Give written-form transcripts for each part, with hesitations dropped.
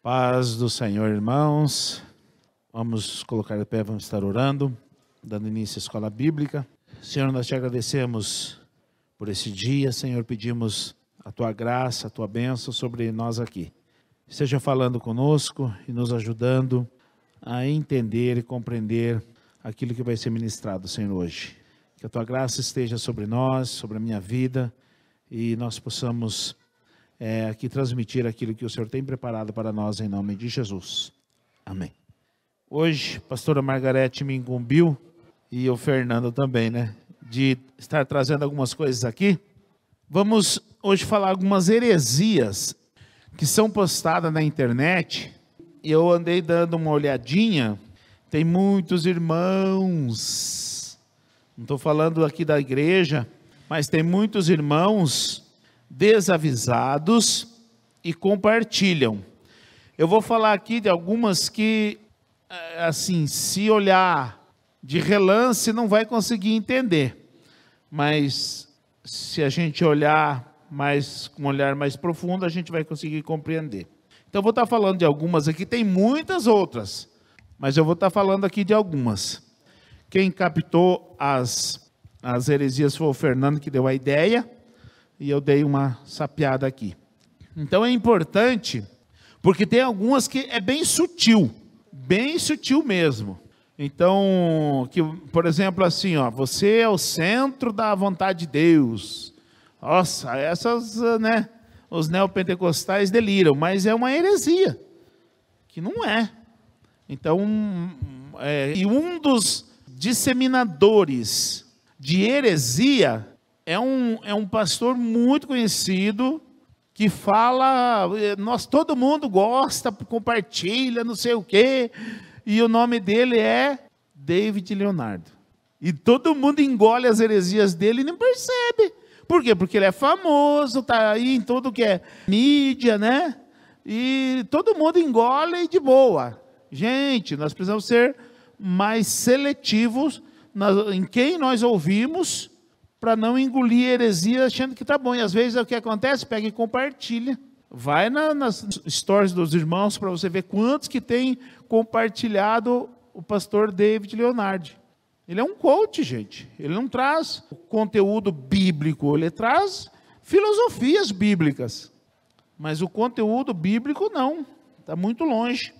Paz do Senhor, irmãos. Vamos colocar de pé, vamos estar orando, dando início à escola bíblica. Senhor, nós te agradecemos por esse dia, Senhor, pedimos a tua graça, a tua bênção sobre nós aqui. Esteja falando conosco e nos ajudando a entender e compreender aquilo que vai ser ministrado, Senhor, hoje. Que a tua graça esteja sobre nós, sobre a minha vida, e nós possamos aqui transmitir aquilo que o Senhor tem preparado para nós, em nome de Jesus. Amém. Hoje, a pastora Margarete me incumbiu, e o Fernando também, de estar trazendo algumas coisas aqui. Vamos hoje falar algumas heresias que são postadas na internet, e eu andei dando uma olhadinha. Tem muitos irmãos, não estou falando aqui da igreja, mas tem muitos irmãos desavisados e compartilham. Eu vou falar aqui de algumas que, assim, se olhar de relance não vai conseguir entender, mas se a gente olhar com um olhar mais profundo, a gente vai conseguir compreender. Então eu vou estar falando de algumas aqui, tem muitas outras, mas eu vou estar falando aqui de algumas. Quem captou as heresias foi o Fernando, que deu a ideia, e eu dei uma sapeada aqui. Então é importante, porque tem algumas que é bem sutil mesmo. Então, por exemplo, assim, você é o centro da vontade de Deus. Nossa, essas, os neopentecostais deliram, mas é uma heresia, que não é. Então, e um dos disseminadores de heresia é um pastor muito conhecido, que fala, todo mundo gosta, compartilha, não sei o quê, e o nome dele é David Leonardo. E todo mundo engole as heresias dele e nem percebe. Por quê? Porque ele é famoso, está aí em tudo que é mídia, e todo mundo engole e de boa. Gente, nós precisamos ser mais seletivos em quem nós ouvimos, para não engolir heresia achando que está bom. E às vezes o que acontece? Pega e compartilha. Vai nas stories dos irmãos para você ver quantos que tem compartilhado o pastor David Leonardo. Ele é um coach, gente. Ele não traz conteúdo bíblico, ele traz filosofias bíblicas. Mas o conteúdo bíblico não, está muito longe.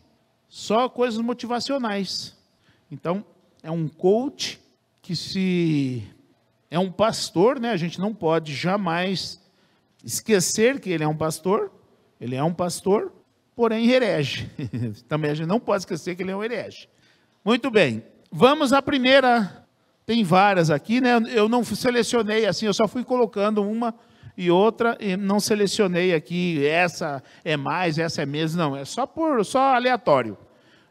Só coisas motivacionais. Então, é um coach que é um pastor, a gente não pode jamais esquecer que ele é um pastor, porém herege. Também a gente não pode esquecer que ele é um herege. Muito bem, vamos à primeira, tem várias aqui, eu não selecionei assim, eu só fui colocando uma e outra, e não selecionei aqui, essa é mais, essa é menos, não, é só aleatório.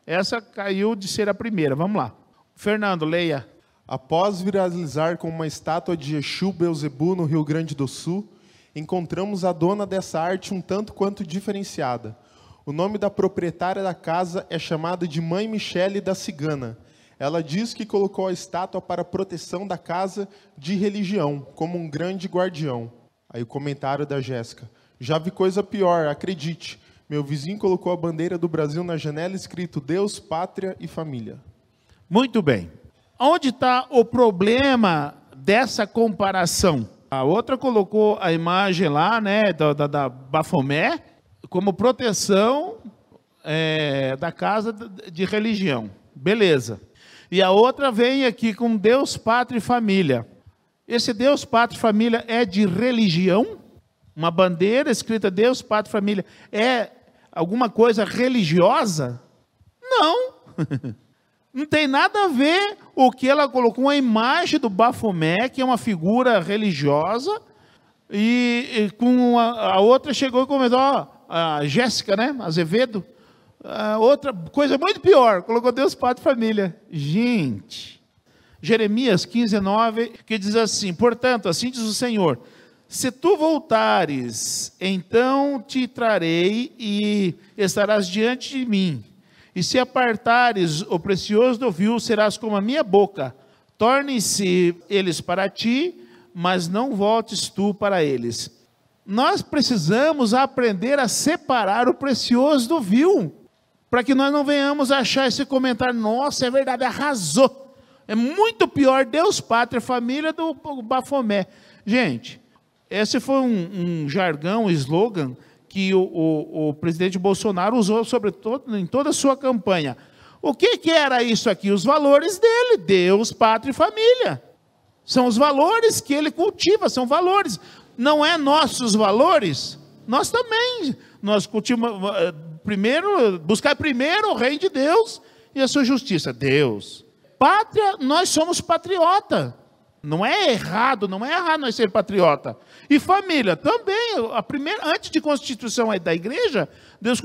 Essa caiu de ser a primeira, vamos lá. Fernando, leia. Após viralizar com uma estátua de Exu Beelzebu no Rio Grande do Sul, encontramos a dona dessa arte um tanto quanto diferenciada. O nome da proprietária da casa é chamada de Mãe Michele da Cigana. Ela diz que colocou a estátua para proteção da casa de religião, como um grande guardião. Aí o comentário da Jéssica. Já vi coisa pior, acredite. Meu vizinho colocou a bandeira do Brasil na janela escrito Deus, Pátria e Família. Muito bem. Onde está o problema dessa comparação? A outra colocou a imagem lá, da Bafomé, como proteção da casa de religião. Beleza. E a outra vem aqui com Deus, Pátria e Família. Esse Deus, Pátria e Família é de religião? Uma bandeira escrita Deus, Pátria e Família é alguma coisa religiosa? Não. Não tem nada a ver o que ela colocou, uma imagem do Bafomé, que é uma figura religiosa, e com a outra chegou e comentou, a Jéssica, Azevedo, outra coisa muito pior, colocou Deus, Pátria e Família. Gente, Jeremias 15:9, que diz assim, portanto, assim diz o Senhor, se tu voltares, então te trarei e estarás diante de mim. E se apartares o precioso do vil, serás como a minha boca. Tornem-se eles para ti, mas não voltes tu para eles. Nós precisamos aprender a separar o precioso do vil, para que nós não venhamos achar esse comentário, nossa, é verdade, arrasou. É muito pior Deus, Pátria, Família do Bafomé. Gente, esse foi um jargão, um slogan que o presidente Bolsonaro usou em toda a sua campanha. O que era isso aqui? Os valores dele, Deus, Pátria e Família. São os valores que ele cultiva, são valores. Não é nossos valores? Nós também. Nós cultivamos, buscar primeiro o reino de Deus e a sua justiça. Deus. Pátria, nós somos patriota. Não é errado nós ser patriota. E família também. Antes de constituição da igreja, Deus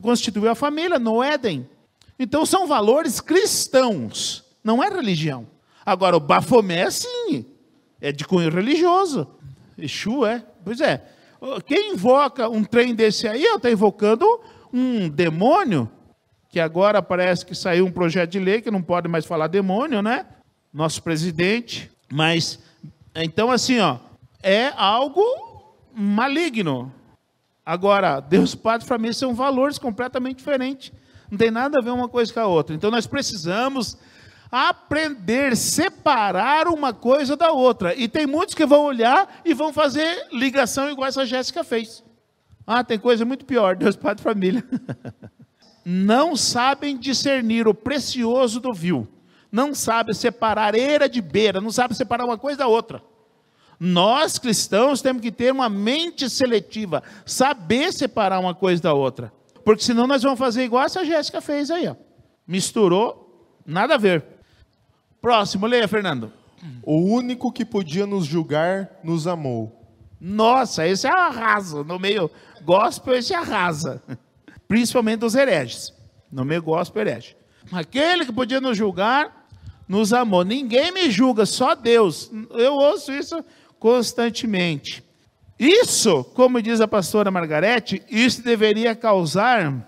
constituiu a família no Éden. Então são valores cristãos, não é religião. Agora o Bafomé sim, é de cunho religioso. Exu é, pois é. Quem invoca um trem desse aí, está invocando um demônio, que agora parece que saiu um projeto de lei que não pode mais falar demônio, né? Nosso presidente. Mas, então assim, é algo maligno. Agora, Deus, Pátria e Família são valores completamente diferentes. Não tem nada a ver uma coisa com a outra. Então nós precisamos aprender a separar uma coisa da outra. E tem muitos que vão olhar e vão fazer ligação igual essa Jéssica fez. Tem coisa muito pior, Deus, Pátria e Família. Não sabem discernir o precioso do vil. Não sabem separar eira de beira, não sabem separar uma coisa da outra. Nós, cristãos, temos que ter uma mente seletiva, saber separar uma coisa da outra. Porque senão nós vamos fazer igual essa Jéssica fez aí. Misturou, nada a ver. Próximo, leia, Fernando. O único que podia nos julgar, nos amou. Nossa, esse arrasa. No meio gospel, esse arrasa. Principalmente dos hereges. No meio gospel, herege. Aquele que podia nos julgar, nos amou. Ninguém me julga, só Deus. Eu ouço isso constantemente. Isso, como diz a pastora Margarete, isso deveria causar,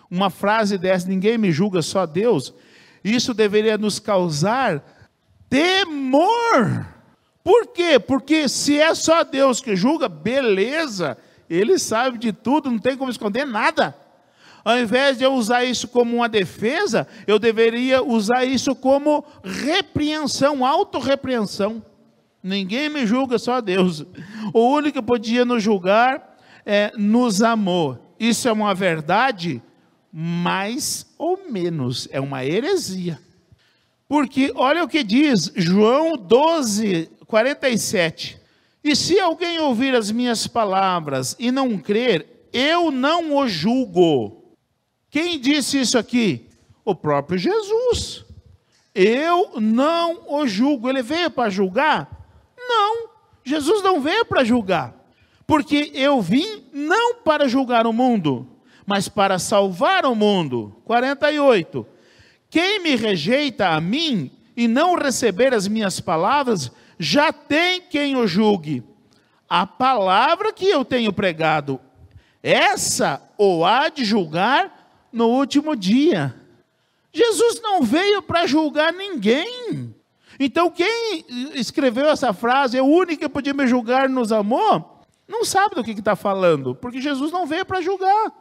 uma frase dessa, ninguém me julga, só Deus, isso deveria nos causar temor. Por quê? Porque se é só Deus que julga, beleza, Ele sabe de tudo, não tem como esconder nada. Ao invés de eu usar isso como uma defesa, eu deveria usar isso como repreensão, autorrepreensão. Ninguém me julga, só Deus. O único que podia nos julgar nos amou. Isso é uma verdade, mais ou menos, é uma heresia. Porque olha o que diz João 12, 47. E se alguém ouvir as minhas palavras e não crer, eu não o julgo. Quem disse isso aqui? O próprio Jesus. Eu não o julgo. Ele veio para julgar? Não, Jesus não veio para julgar. Porque eu vim não para julgar o mundo, mas para salvar o mundo. 48. Quem me rejeita a mim e não receber as minhas palavras, já tem quem o julgue. A palavra que eu tenho pregado, essa o há de julgar no último dia. Jesus não veio para julgar ninguém. Então quem escreveu essa frase, é o único que podia me julgar, nos amou, não sabe do que está falando, porque Jesus não veio para julgar.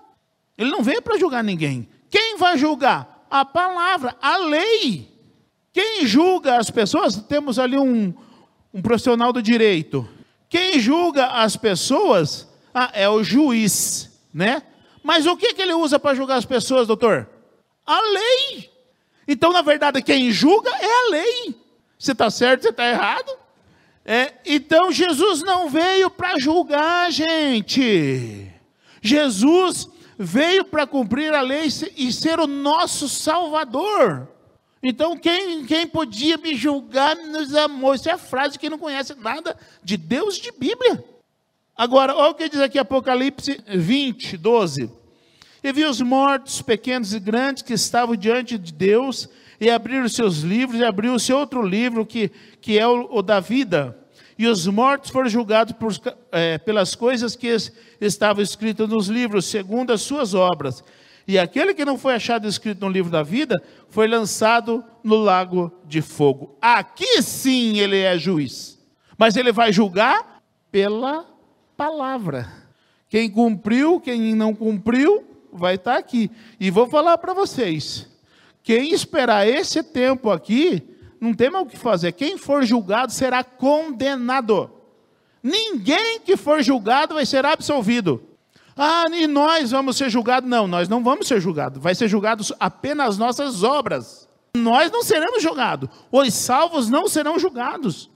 Ele não veio para julgar ninguém. Quem vai julgar? A palavra, a lei. Quem julga as pessoas? Temos ali um profissional do direito. Quem julga as pessoas é o juiz, né? Mas o que ele usa para julgar as pessoas, doutor? A lei. Então, na verdade, quem julga é a lei. Você está certo, você está errado. Então, Jesus não veio para julgar, gente. Jesus veio para cumprir a lei e ser o nosso Salvador. Então, quem podia me julgar, nos amou. Isso é frase que não conhece nada de Deus, de Bíblia. Agora, olha o que diz aqui Apocalipse 20, 12. E vi os mortos, pequenos e grandes, que estavam diante de Deus, e abriram os seus livros, e abriu-se outro livro, que é o da vida. E os mortos foram julgados pelas coisas que estavam escritas nos livros, segundo as suas obras. E aquele que não foi achado escrito no livro da vida, foi lançado no lago de fogo. Aqui sim ele é juiz. Mas ele vai julgar pela palavra. Quem cumpriu, quem não cumpriu, vai estar aqui. E vou falar para vocês, quem esperar esse tempo aqui, não tem mais o que fazer. Quem for julgado será condenado. Ninguém que for julgado vai ser absolvido. Ah, e nós vamos ser julgados? Não, nós não vamos ser julgados. Vai ser julgados apenas as nossas obras. Nós não seremos julgados. Os salvos não serão julgados.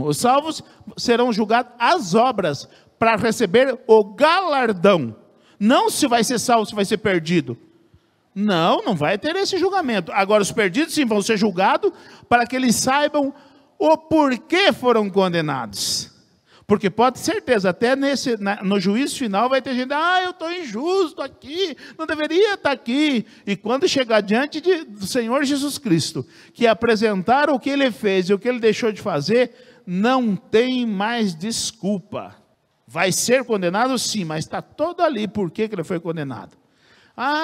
Os salvos serão julgados as obras para receber o galardão. Não se vai ser salvo, se vai ser perdido. Não, não vai ter esse julgamento. Agora, os perdidos sim vão ser julgados para que eles saibam o porquê foram condenados. Porque pode ter certeza, até no juízo final vai ter gente, eu estou injusto aqui, não deveria estar aqui. E quando chegar diante do Senhor Jesus Cristo, que apresentar o que Ele fez e o que Ele deixou de fazer, não tem mais desculpa. Vai ser condenado sim, mas está todo ali por que Ele foi condenado.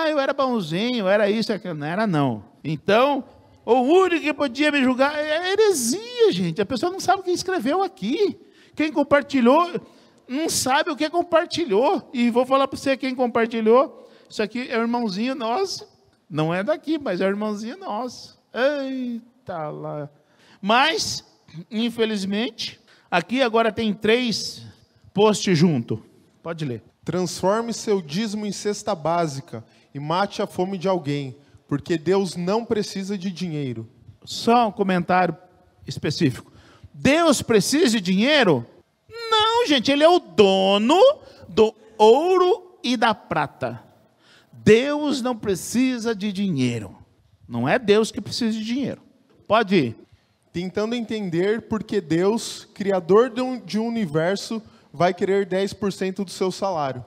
Eu era bonzinho, era isso, aquilo. Não era não. Então, o único que podia me julgar é heresia, gente. A pessoa não sabe o que escreveu aqui. Quem compartilhou, não sabe o que compartilhou. E vou falar para você, quem compartilhou, isso aqui é o irmãozinho nosso. Não é daqui, mas é o irmãozinho nosso. Eita lá. Mas, infelizmente, aqui agora tem 3 posts junto. Pode ler. Transforme seu dízimo em cesta básica e mate a fome de alguém, porque Deus não precisa de dinheiro. Só um comentário específico. Deus precisa de dinheiro? Não, gente, Ele é o dono do ouro e da prata. Deus não precisa de dinheiro. Não é Deus que precisa de dinheiro. Pode ir. Tentando entender por que Deus, criador de um universo, vai querer 10% do seu salário.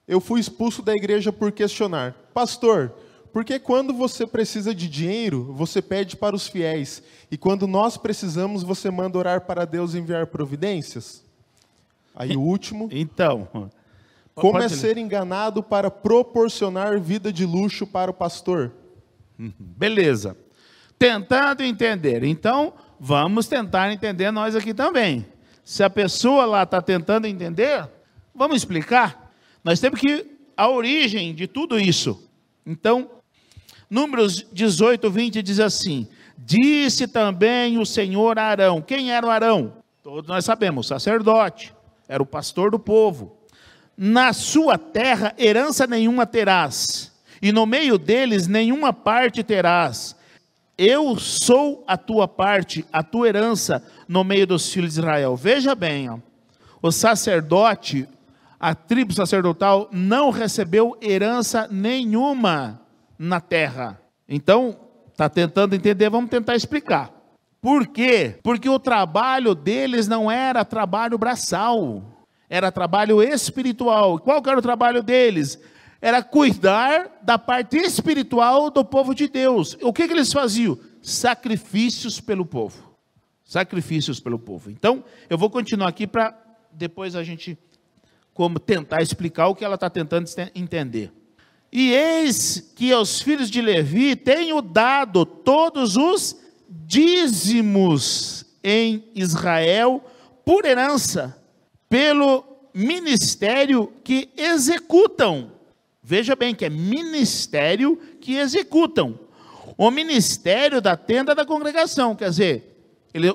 Eu fui expulso da igreja por questionar. Pastor, por que quando você precisa de dinheiro, você pede para os fiéis, e quando nós precisamos, você manda orar para Deus enviar providências? Aí o último. Então. Como é ser enganado para proporcionar vida de luxo para o pastor? Beleza. Tentando entender. Então, vamos tentar entender nós aqui também. Se a pessoa lá está tentando entender, vamos explicar. Nós temos que a origem de tudo isso. Então, Números 18, 20 diz assim: disse também o Senhor a Arão. Quem era o Arão? Todos nós sabemos, sacerdote. Era o pastor do povo. Na sua terra herança nenhuma terás, e no meio deles nenhuma parte terás. Eu sou a tua parte, a tua herança no meio dos filhos de Israel. Veja bem, o sacerdote, a tribo sacerdotal não recebeu herança nenhuma na terra. Então, está tentando entender, vamos tentar explicar. Por quê? Porque o trabalho deles não era trabalho braçal, era trabalho espiritual. Qual que era o trabalho deles? Era cuidar da parte espiritual do povo de Deus. O que eles faziam? Sacrifícios pelo povo. Sacrifícios pelo povo. Então, eu vou continuar aqui para depois a gente tentar explicar o que ela está tentando entender. E eis que aos filhos de Levi tenho dado todos os dízimos em Israel por herança, pelo ministério que executam. Veja bem que é ministério que executam. O ministério da tenda da congregação, quer dizer,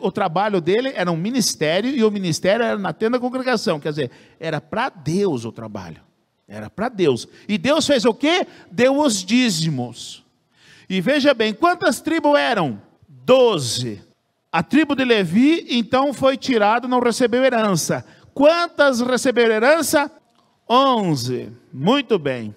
o trabalho dele era um ministério e o ministério era na tenda da congregação, quer dizer, era para Deus o trabalho. Era para Deus. E Deus fez o quê? Deu os dízimos. E veja bem, quantas tribos eram? 12. A tribo de Levi, então, foi tirada, não recebeu herança. Quantas receberam herança? 11. Muito bem.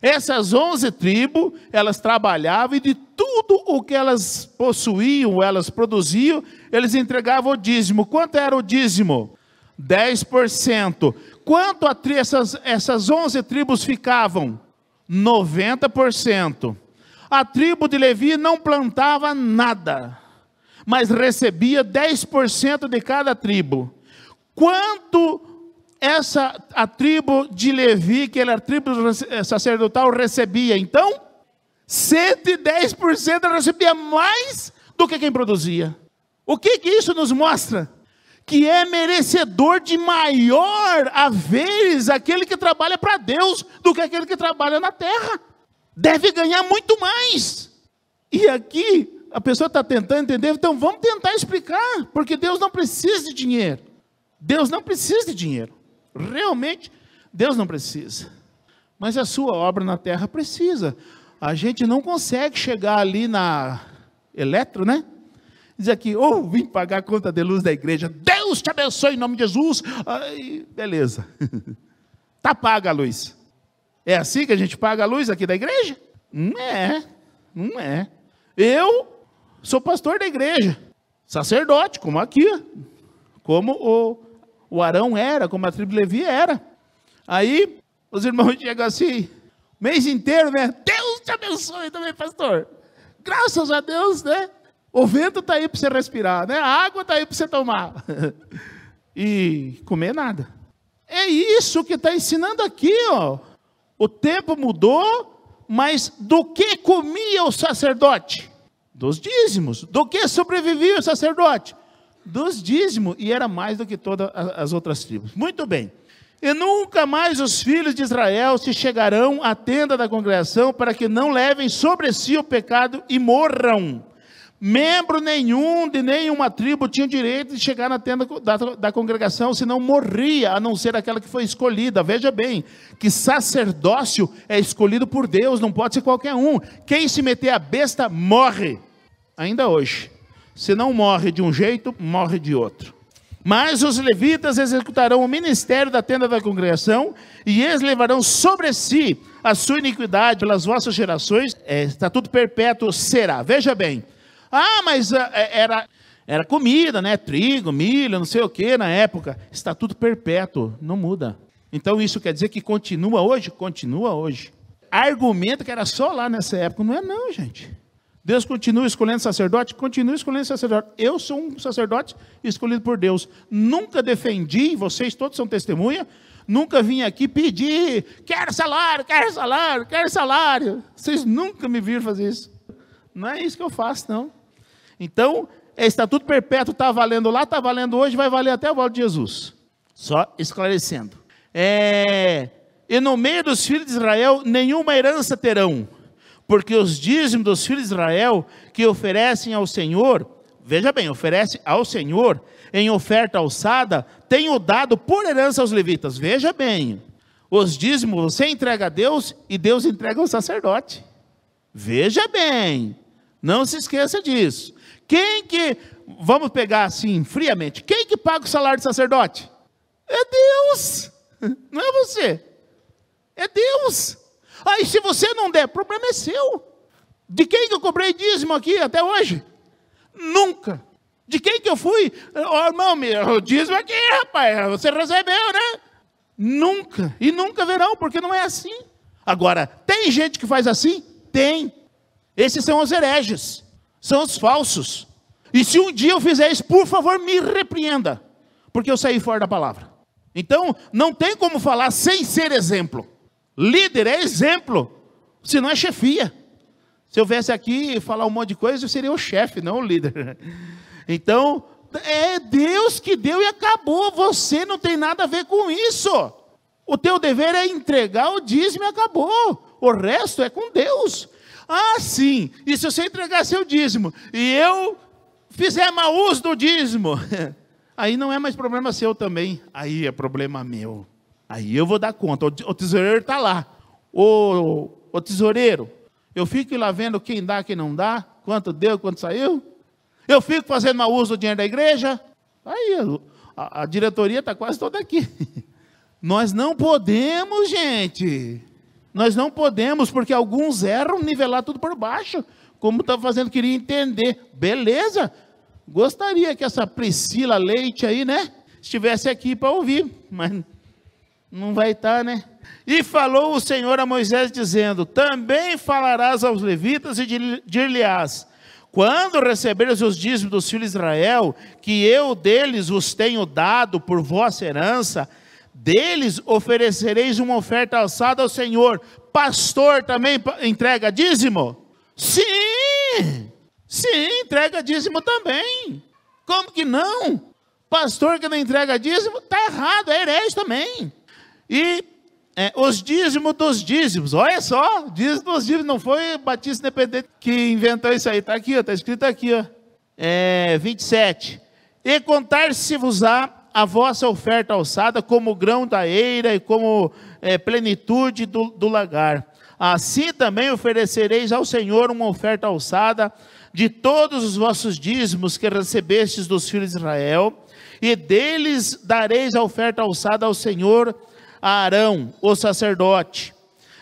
Essas 11 tribos, elas trabalhavam e de tudo o que elas possuíam, elas produziam, eles entregavam o dízimo. Quanto era o dízimo? 10%. Quanto essas 11 tribos ficavam? 90%. A tribo de Levi não plantava nada, mas recebia 10% de cada tribo. Quanto a tribo de Levi, que era a tribo sacerdotal, recebia? Então, 110% recebia mais do que quem produzia. O que isso nos mostra? que é merecedor de maior haveres aquele que trabalha para Deus do que aquele que trabalha na terra. Deve ganhar muito mais. E aqui a pessoa está tentando entender, então vamos tentar explicar, porque Deus não precisa de dinheiro. Deus não precisa de dinheiro. Realmente, Deus não precisa. Mas a sua obra na terra precisa. A gente não consegue chegar ali na Eletro, né? Diz aqui, vim pagar a conta de luz da igreja. Deus te abençoe em nome de Jesus. Aí, beleza. Tá paga a luz. É assim que a gente paga a luz aqui da igreja? Não é. Eu sou pastor da igreja. Sacerdote, como aqui. Como o Arão era, como a tribo de Levi era. Aí, os irmãos chegam assim, mês inteiro, né? Deus te abençoe também, pastor. Graças a Deus, né? O vento está aí para você respirar, né? A água está aí para você tomar. E comer nada. É isso que está ensinando aqui, ó. O tempo mudou, mas do que comia o sacerdote? Dos dízimos. Do que sobrevivia o sacerdote? Dos dízimos. E era mais do que todas as outras tribos. Muito bem. E nunca mais os filhos de Israel se chegarão à tenda da congregação para que não levem sobre si o pecado e morram. Membro nenhum de nenhuma tribo tinha o direito de chegar na tenda da congregação, senão morria, a não ser aquela que foi escolhida. Veja bem, que sacerdócio é escolhido por Deus, não pode ser qualquer um. Quem se meter a besta, morre. Ainda hoje. Se não morre de um jeito, morre de outro. Mas os levitas executarão o ministério da tenda da congregação, e eles levarão sobre si a sua iniquidade pelas vossas gerações. Estatuto perpétuo será. Veja bem. Mas era comida, né? Trigo, milho, não sei o que na época. Estatuto perpétuo, não muda. Então isso quer dizer que continua hoje? Continua hoje. Argumento que era só lá nessa época. Não é não, gente. Deus continua escolhendo sacerdote? Continua escolhendo sacerdote. Eu sou um sacerdote escolhido por Deus. Nunca defendi, vocês todos são testemunha, nunca vim aqui pedir, quero salário, quero salário, quero salário. Vocês nunca me viram fazer isso. Não é isso que eu faço, não. Então, estatuto perpétuo está valendo lá, está valendo hoje, vai valer até a volta de Jesus. Só esclarecendo. E no meio dos filhos de Israel, nenhuma herança terão, porque os dízimos dos filhos de Israel que oferecem ao Senhor, veja bem, oferece ao Senhor em oferta alçada, tenho dado por herança aos levitas. Veja bem, os dízimos você entrega a Deus e Deus entrega ao sacerdote. Veja bem, não se esqueça disso. Vamos pegar assim, friamente, quem que paga o salário de sacerdote? É Deus, não é você, é Deus. Aí se você não der, o problema é seu. De quem que eu cobrei dízimo aqui até hoje? Nunca. De quem que eu fui? Irmão, o dízimo aqui, rapaz, você recebeu, né? Nunca, e nunca verão, porque não é assim. Agora, tem gente que faz assim? Tem. Esses são os hereges, são os falsos. E se um dia eu fizer isso, por favor, me repreenda, porque eu saí fora da palavra. Então, não tem como falar sem ser exemplo. Líder é exemplo, senão é chefia. Se eu viesse aqui falar um monte de coisa, eu seria o chefe, não o líder. Então, é Deus que deu e acabou. Você não tem nada a ver com isso. O teu dever é entregar o dízimo e acabou. O resto é com Deus. Sim, e se você entregar seu dízimo e eu fizer mau uso do dízimo, aí não é mais problema seu também, aí é problema meu. Aí eu vou dar conta, o tesoureiro está lá. O tesoureiro, eu fico lá vendo quem dá, quem não dá, quanto deu, quanto saiu. Eu fico fazendo mau uso do dinheiro da igreja. Aí a diretoria está quase toda aqui. Nós não podemos, gente. Nós não podemos, porque alguns erram nivelar tudo por baixo. Como está fazendo, queria entender. Beleza. Gostaria que essa Priscila Leite aí, né, estivesse aqui para ouvir, mas não vai estar, né? E falou o Senhor a Moisés dizendo, também falarás aos levitas e dir-lhe-ás, quando receberes os dízimos dos filhos de Israel, que eu deles os tenho dado por vossa herança, deles oferecereis uma oferta alçada ao Senhor. Pastor também entrega dízimo? Sim, entrega dízimo também. Como que não? Pastor que não entrega dízimo, está errado, é herege também. E os dízimos dos dízimos, olha só, dízimo dos dízimos, não foi Batista Independente que inventou isso aí, está aqui, está escrito aqui, 27. E contar-se-vos-á a vossa oferta alçada como grão da eira e como plenitude do lagar. Assim também oferecereis ao Senhor uma oferta alçada de todos os vossos dízimos que recebestes dos filhos de Israel, e deles dareis a oferta alçada ao Senhor a Arão, o sacerdote.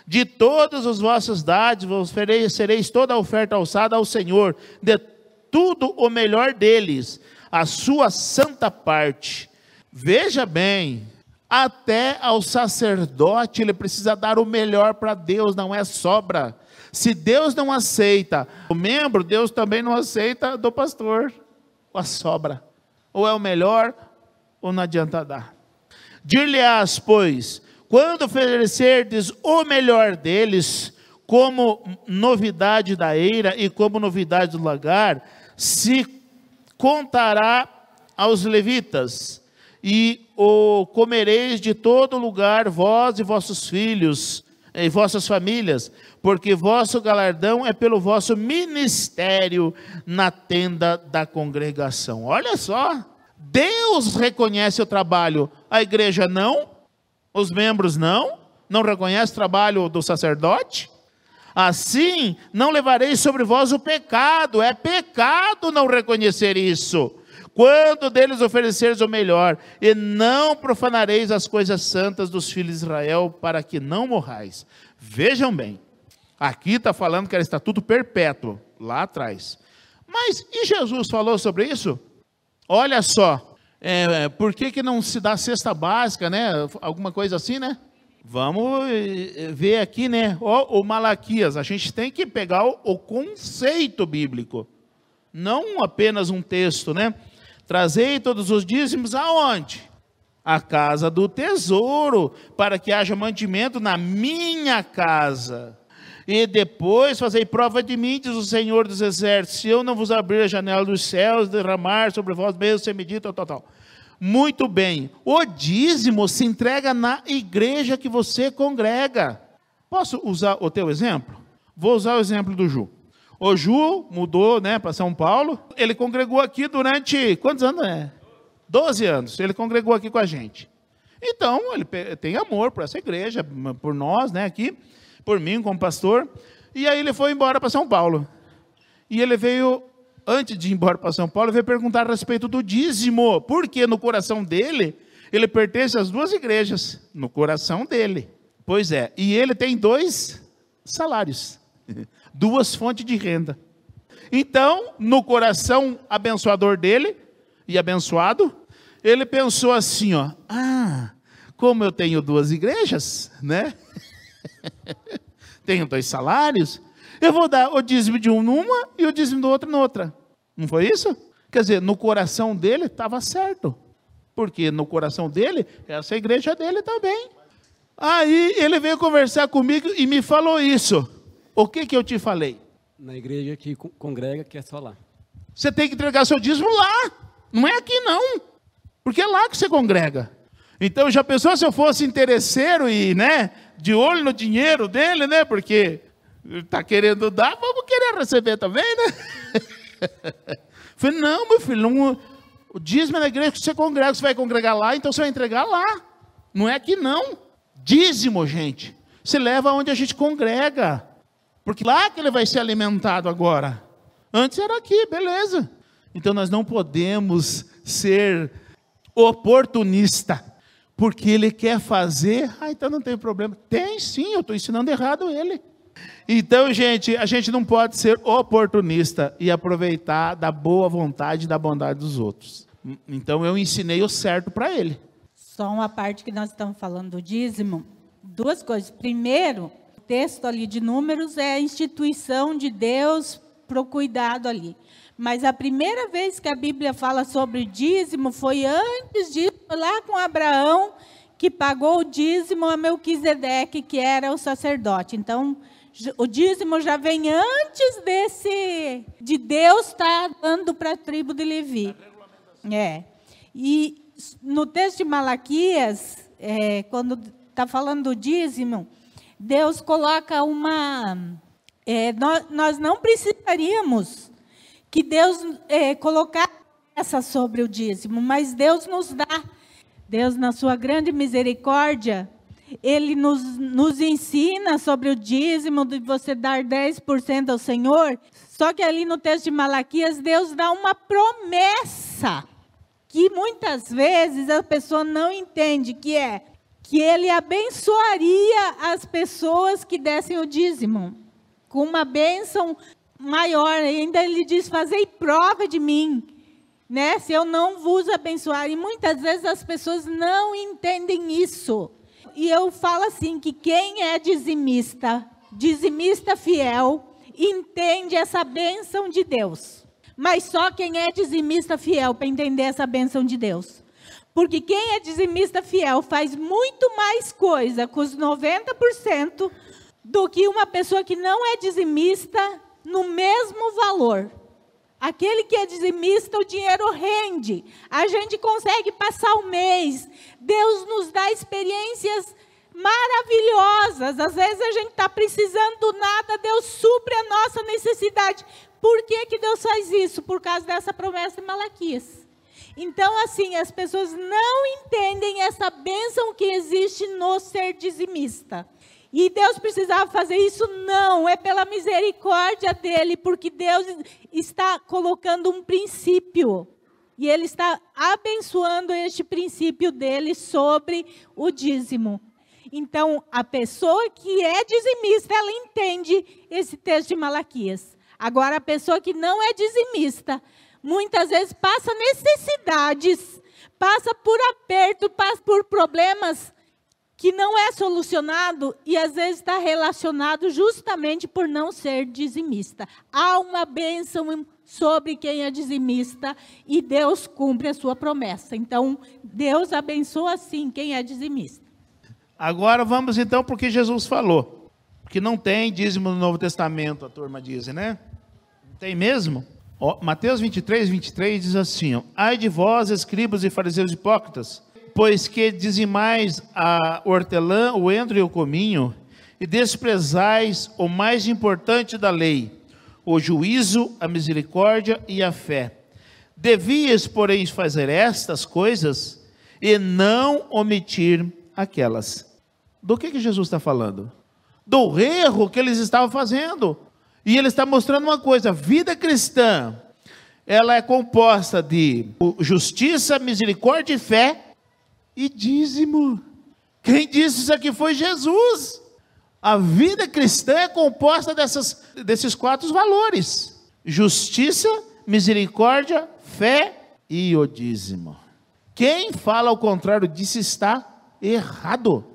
De todos os vossos dádivos oferecereis toda a oferta alçada ao Senhor, de tudo o melhor deles, a sua santa parte. Veja bem, até ao sacerdote ele precisa dar o melhor para Deus, não é sobra. Se Deus não aceita o membro, Deus também não aceita do pastor, a sobra. Ou é o melhor, ou não adianta dar. Dir-lhe-ás, pois, quando oferecerdes o melhor deles, como novidade da eira e como novidade do lagar, se contará aos levitas, e o comereis de todo lugar, vós e vossos filhos, e vossas famílias, porque vosso galardão é pelo vosso ministério na tenda da congregação. Olha só, Deus reconhece o trabalho, a igreja não, os membros não reconhecem o trabalho do sacerdote. Assim, não levareis sobre vós o pecado, é pecado não reconhecer isso. Quando deles ofereceres o melhor, e não profanareis as coisas santas dos filhos de Israel, para que não morrais. Vejam bem, aqui está falando que era estatuto perpétuo, lá atrás. Mas, e Jesus falou sobre isso? Olha só, por que não se dá cesta básica, né? Alguma coisa assim, né? Vamos ver aqui, né? O Malaquias, a gente tem que pegar o conceito bíblico, não apenas um texto, né? Trazei todos os dízimos aonde? A casa do tesouro, para que haja mantimento na minha casa. E depois fazei prova de mim, diz o Senhor dos Exércitos, se eu não vos abrir a janela dos céus, derramar sobre vós mesmos sem medida, tal. Muito bem, o dízimo se entrega na igreja que você congrega. Posso usar o teu exemplo? Vou usar o exemplo do Ju. O Ju mudou, né, para São Paulo. Ele congregou aqui durante, quantos anos 12 anos. Ele congregou aqui com a gente. Então, ele tem amor por essa igreja, por nós, né, aqui, por mim como pastor. E aí ele foi embora para São Paulo. E ele veio, antes de ir embora para São Paulo, veio perguntar a respeito do dízimo. Porque no coração dele, ele pertence às duas igrejas. No coração dele. Pois é, e ele tem 2 salários. 2 fontes de renda. Então, no coração abençoador dele, e abençoado, ele pensou assim, ó, como eu tenho 2 igrejas, né? Tenho 2 salários, eu vou dar o dízimo de um numa e o dízimo do outro noutra. Não foi isso? Quer dizer, no coração dele estava certo. Porque no coração dele, essa igreja dele também. Aí ele veio conversar comigo e me falou isso. O que eu te falei? Na igreja que congrega, que é só lá. Você tem que entregar seu dízimo lá. Não é aqui não. Porque é lá que você congrega. Então já pensou se eu fosse interesseiro e, né, de olho no dinheiro dele, né? Porque está querendo dar, vamos querer receber também, né? Falei, não, meu filho, não, o dízimo é na igreja que você congrega, você vai congregar lá, então você vai entregar lá. Não é aqui não. Dízimo, gente, você leva onde a gente congrega. Porque lá que ele vai ser alimentado agora. Antes era aqui, beleza. Então nós não podemos ser oportunista. Porque ele quer fazer, então não tem problema. Tem sim, eu estou ensinando errado ele. Então, gente, a gente não pode ser oportunista e aproveitar da boa vontade e da bondade dos outros. Então eu ensinei o certo para ele. Só uma parte que nós estamos falando do dízimo. 2 coisas. Primeiro, o texto ali de Números é a instituição de Deus para o cuidado ali. Mas a primeira vez que a Bíblia fala sobre dízimo foi antes disso, lá com Abraão, que pagou o dízimo a Melquisedeque, que era o sacerdote. Então, o dízimo já vem antes de Deus estar dando para a tribo de Levi. E no texto de Malaquias, quando está falando do dízimo, Deus coloca nós não precisaríamos que Deus colocasse essa sobre o dízimo, mas Deus nos dá. Deus, na sua grande misericórdia, Ele nos ensina sobre o dízimo, de você dar 10% ao Senhor. Só que ali no texto de Malaquias, Deus dá uma promessa, que muitas vezes a pessoa não entende, que Ele abençoaria as pessoas que dessem o dízimo, com uma bênção maior. Ainda Ele diz, fazei prova de mim, né? Se eu não vos abençoar. E muitas vezes as pessoas não entendem isso. E eu falo assim, que quem é dizimista fiel, entende essa bênção de Deus. Mas só quem é dizimista fiel para entender essa bênção de Deus. Porque quem é dizimista fiel faz muito mais coisa com os 90% do que uma pessoa que não é dizimista no mesmo valor. Aquele que é dizimista, o dinheiro rende. A gente consegue passar o mês. Deus nos dá experiências maravilhosas. Às vezes a gente está precisando do nada, Deus supre a nossa necessidade. Por que que Deus faz isso? Por causa dessa promessa de Malaquias. Então, assim, as pessoas não entendem essa bênção que existe no ser dizimista. E Deus precisava fazer isso? Não, é pela misericórdia dEle, porque Deus está colocando um princípio. E Ele está abençoando este princípio dEle sobre o dízimo. Então, a pessoa que é dizimista, ela entende esse texto de Malaquias. Agora, a pessoa que não é dizimista, muitas vezes passa necessidades, passa por aperto, passa por problemas que não é solucionado e às vezes está relacionado justamente por não ser dizimista. Há uma bênção sobre quem é dizimista e Deus cumpre a sua promessa. Então, Deus abençoa sim quem é dizimista. Agora vamos então para o que Jesus falou. Porque não tem dízimo no Novo Testamento, a turma diz, né? Não tem mesmo? Mateus 23 diz assim, ó, ai de vós, escribas e fariseus hipócritas, pois que dizimais a hortelã, o endro e o cominho, e desprezais o mais importante da lei, o juízo, a misericórdia e a fé. Devias, porém, fazer estas coisas e não omitir aquelas. Do que Jesus está falando? Do erro que eles estavam fazendo. E ele está mostrando uma coisa, a vida cristã, ela é composta de justiça, misericórdia e fé, e dízimo. Quem disse isso aqui foi Jesus. A vida cristã é composta desses 4 valores: justiça, misericórdia, fé e o dízimo. Quem fala ao contrário disso está errado.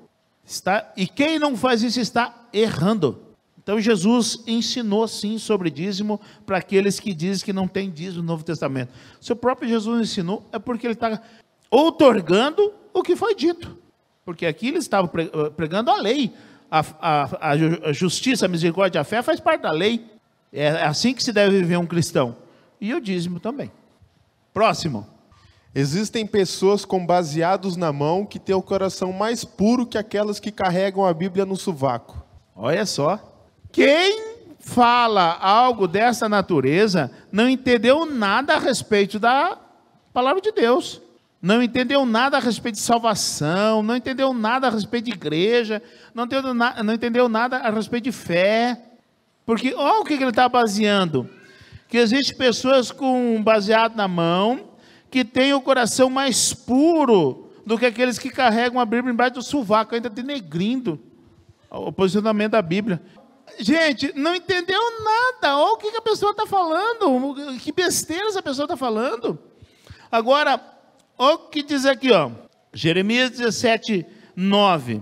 E quem não faz isso está errando. Então Jesus ensinou sim sobre dízimo para aqueles que dizem que não tem dízimo no Novo Testamento. Se o próprio Jesus ensinou, é porque ele está outorgando o que foi dito. Porque aqui ele estava pregando a lei. A justiça, a misericórdia e a fé faz parte da lei. É assim que se deve viver um cristão. E o dízimo também. Próximo. Existem pessoas com baseados na mão que têm o coração mais puro que aquelas que carregam a Bíblia no sovaco. Olha só. Quem fala algo dessa natureza não entendeu nada a respeito da palavra de Deus. Não entendeu nada a respeito de salvação, não entendeu nada a respeito de igreja, não entendeu nada a respeito de fé. Porque olha o que ele está baseando. Que existem pessoas com baseado na mão, que têm o coração mais puro do que aqueles que carregam a Bíblia embaixo do sovaco, ainda denegrindo o posicionamento da Bíblia. Gente, não entendeu nada. Olha o que a pessoa está falando, que besteira essa pessoa está falando. Agora, olha o que diz aqui, ó, Jeremias 17:9.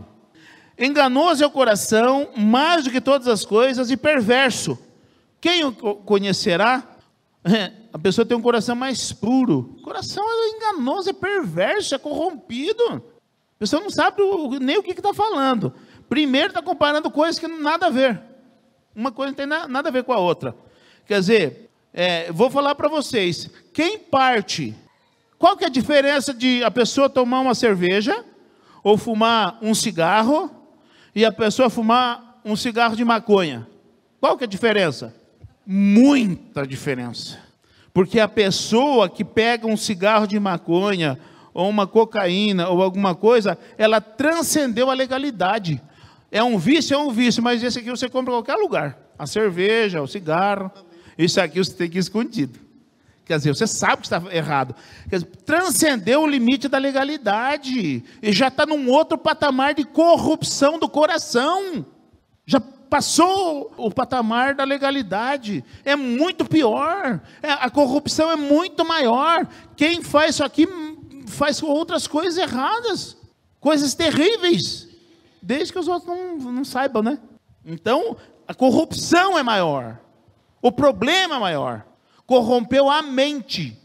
Enganoso é o coração, mais do que todas as coisas, e perverso. Quem o conhecerá? A pessoa tem um coração mais puro. O coração é enganoso, é perverso, é corrompido. A pessoa não sabe nem o que está falando. Primeiro está comparando coisas que não tem nada a ver. Uma coisa não tem nada a ver com a outra. Quer dizer, vou falar para vocês. Quem parte Qual que é a diferença de a pessoa tomar uma cerveja, ou fumar um cigarro, e a pessoa fumar um cigarro de maconha? Qual que é a diferença? Muita diferença. Porque a pessoa que pega um cigarro de maconha, ou uma cocaína, ou alguma coisa, ela transcendeu a legalidade. É um vício, mas esse aqui você compra em qualquer lugar. A cerveja, o cigarro, isso aqui você tem que ir escondido. Quer dizer, você sabe que está errado. Quer dizer, transcendeu o limite da legalidade. E já está num outro patamar de corrupção do coração. Já passou o patamar da legalidade. É muito pior. A corrupção é muito maior. Quem faz isso aqui faz outras coisas erradas. Coisas terríveis. Desde que os outros não saibam, né? Então, a corrupção é maior. O problema é maior. Corrompeu a mente.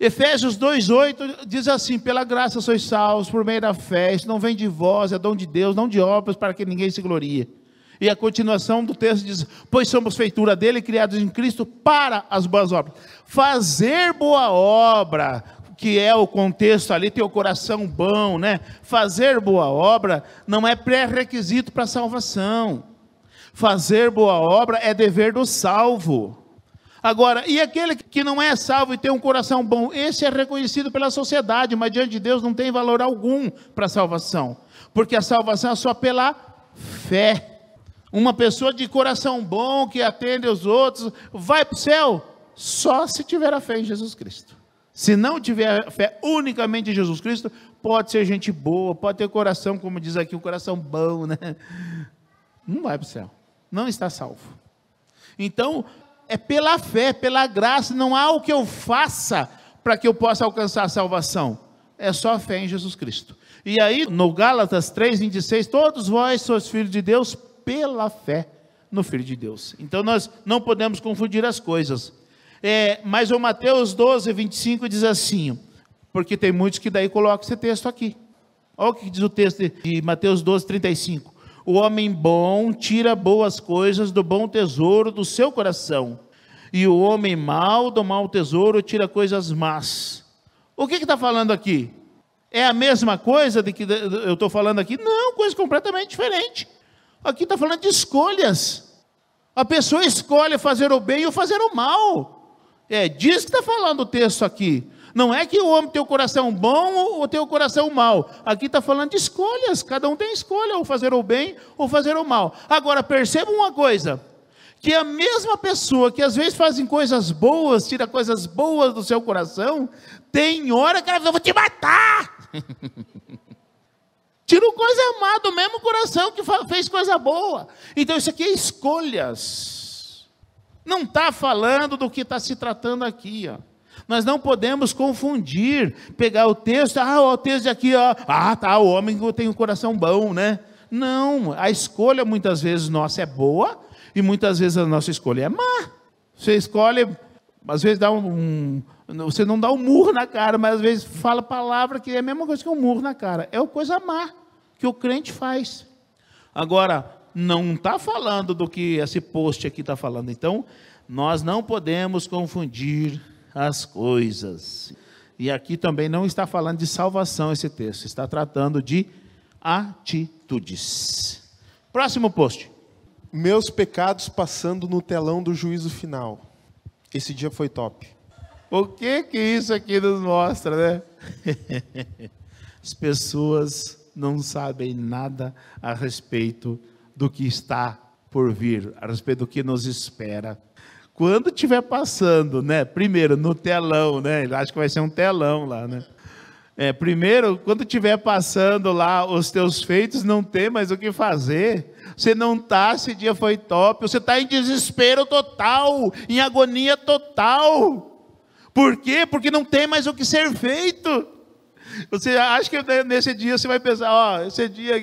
Efésios 2:8 diz assim: pela graça sois salvos por meio da fé, isso não vem de vós, é dom de Deus, não de obras, para que ninguém se glorie. E a continuação do texto diz: pois somos feitura dele, criados em Cristo para as boas obras. Fazer boa obra, que é o contexto ali, ter o coração bom, né? Fazer boa obra não é pré-requisito para a salvação. Fazer boa obra é dever do salvo. Agora, e aquele que não é salvo e tem um coração bom? Esse é reconhecido pela sociedade, mas diante de Deus não tem valor algum para a salvação. Porque a salvação é só pela fé. Uma pessoa de coração bom, que atende os outros, vai para o céu só se tiver a fé em Jesus Cristo. Se não tiver fé unicamente em Jesus Cristo, pode ser gente boa, pode ter coração, como diz aqui, um coração bom, né? Não vai para o céu. Não está salvo. Então, é pela fé, pela graça, não há o que eu faça para que eu possa alcançar a salvação. É só a fé em Jesus Cristo. E aí, no Gálatas 3:26, todos vós sois filhos de Deus pela fé no Filho de Deus. Então, nós não podemos confundir as coisas. Mas o Mateus 12:25 diz assim, porque tem muitos que daí colocam esse texto aqui. Olha o que diz o texto de Mateus 12:35. O homem bom tira boas coisas do bom tesouro do seu coração, e o homem mau do mau tesouro tira coisas más. O que está falando aqui? É a mesma coisa de que eu estou falando aqui? Não, coisa completamente diferente. Aqui está falando de escolhas. A pessoa escolhe fazer o bem ou fazer o mal. Disso que está falando o texto aqui. Não é que o homem tem o coração bom ou tem o coração mau. Aqui está falando de escolhas. Cada um tem escolha, ou fazer o bem ou fazer o mal. Agora, percebam uma coisa. Que a mesma pessoa que às vezes fazem coisas boas, tira coisas boas do seu coração, tem hora que ela diz: eu vou te matar. Tirou coisa má do mesmo coração que fez coisa boa. Então isso aqui é escolhas. Não está falando do que está se tratando aqui, ó. Nós não podemos confundir, pegar o texto, o texto aqui, o homem tem um coração bom, né? Não, a escolha muitas vezes nossa é boa, e muitas vezes a nossa escolha é má. Você escolhe, às vezes você não dá um murro na cara, mas às vezes fala palavra que é a mesma coisa que um murro na cara. É uma coisa má que o crente faz. Agora, não está falando do que esse post aqui está falando. Então, nós não podemos confundir as coisas. E aqui também não está falando de salvação esse texto, está tratando de atitudes. Próximo post. Meus pecados passando no telão do juízo final. Esse dia foi top. O que isso aqui nos mostra, né? As pessoas não sabem nada a respeito do que está por vir, a respeito do que nos espera. Quando estiver passando, né? Primeiro, no telão, né? Acho que vai ser um telão lá, né? Primeiro, quando estiver passando lá os teus feitos, não tem mais o que fazer. Você não está, esse dia foi top. Você está em desespero total, em agonia total. Por quê? Porque não tem mais o que ser feito. Você acha que nesse dia você vai pensar, esse dia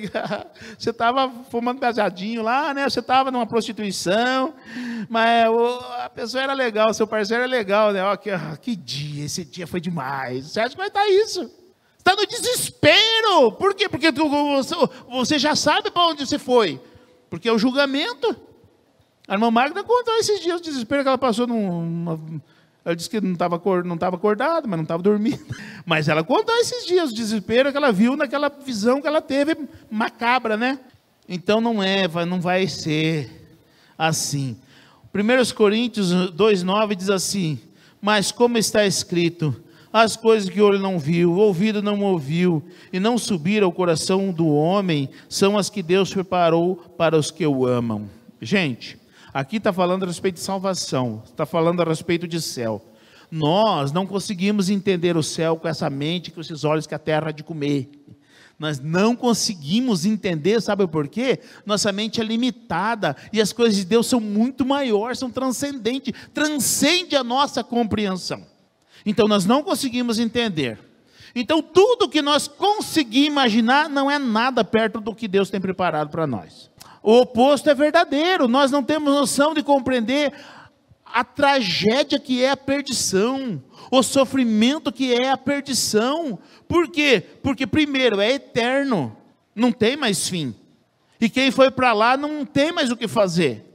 você estava fumando baseadinho lá, né? Você estava numa prostituição, mas a pessoa era legal, seu parceiro era legal, né? Que dia, esse dia foi demais. Você acha que vai estar isso? Está no desespero. Por quê? Porque você já sabe para onde você foi. Porque é o julgamento. A irmã Magda contou esses dias o desespero que ela passou Ela disse que não estava acordada, mas não estava dormindo. Mas ela contou esses dias, o desespero que ela viu naquela visão que ela teve, macabra, né? Então não vai ser assim. 1 Coríntios 2,9 diz assim: mas como está escrito, as coisas que o olho não viu, o ouvido não ouviu, e não subiram ao coração do homem, são as que Deus preparou para os que o amam. Gente, aqui está falando a respeito de salvação, está falando a respeito de céu. Nós não conseguimos entender o céu com essa mente, com esses olhos que a terra há de comer. Nós não conseguimos entender, sabe por quê? Nossa mente é limitada, e as coisas de Deus são muito maiores, são transcendentes, transcende a nossa compreensão. Então nós não conseguimos entender. Então tudo que nós conseguimos imaginar não é nada perto do que Deus tem preparado para nós. O oposto é verdadeiro, nós não temos noção de compreender a tragédia que é a perdição, o sofrimento que é a perdição. Por quê? Porque primeiro é eterno, não tem mais fim, e quem foi para lá não tem mais o que fazer.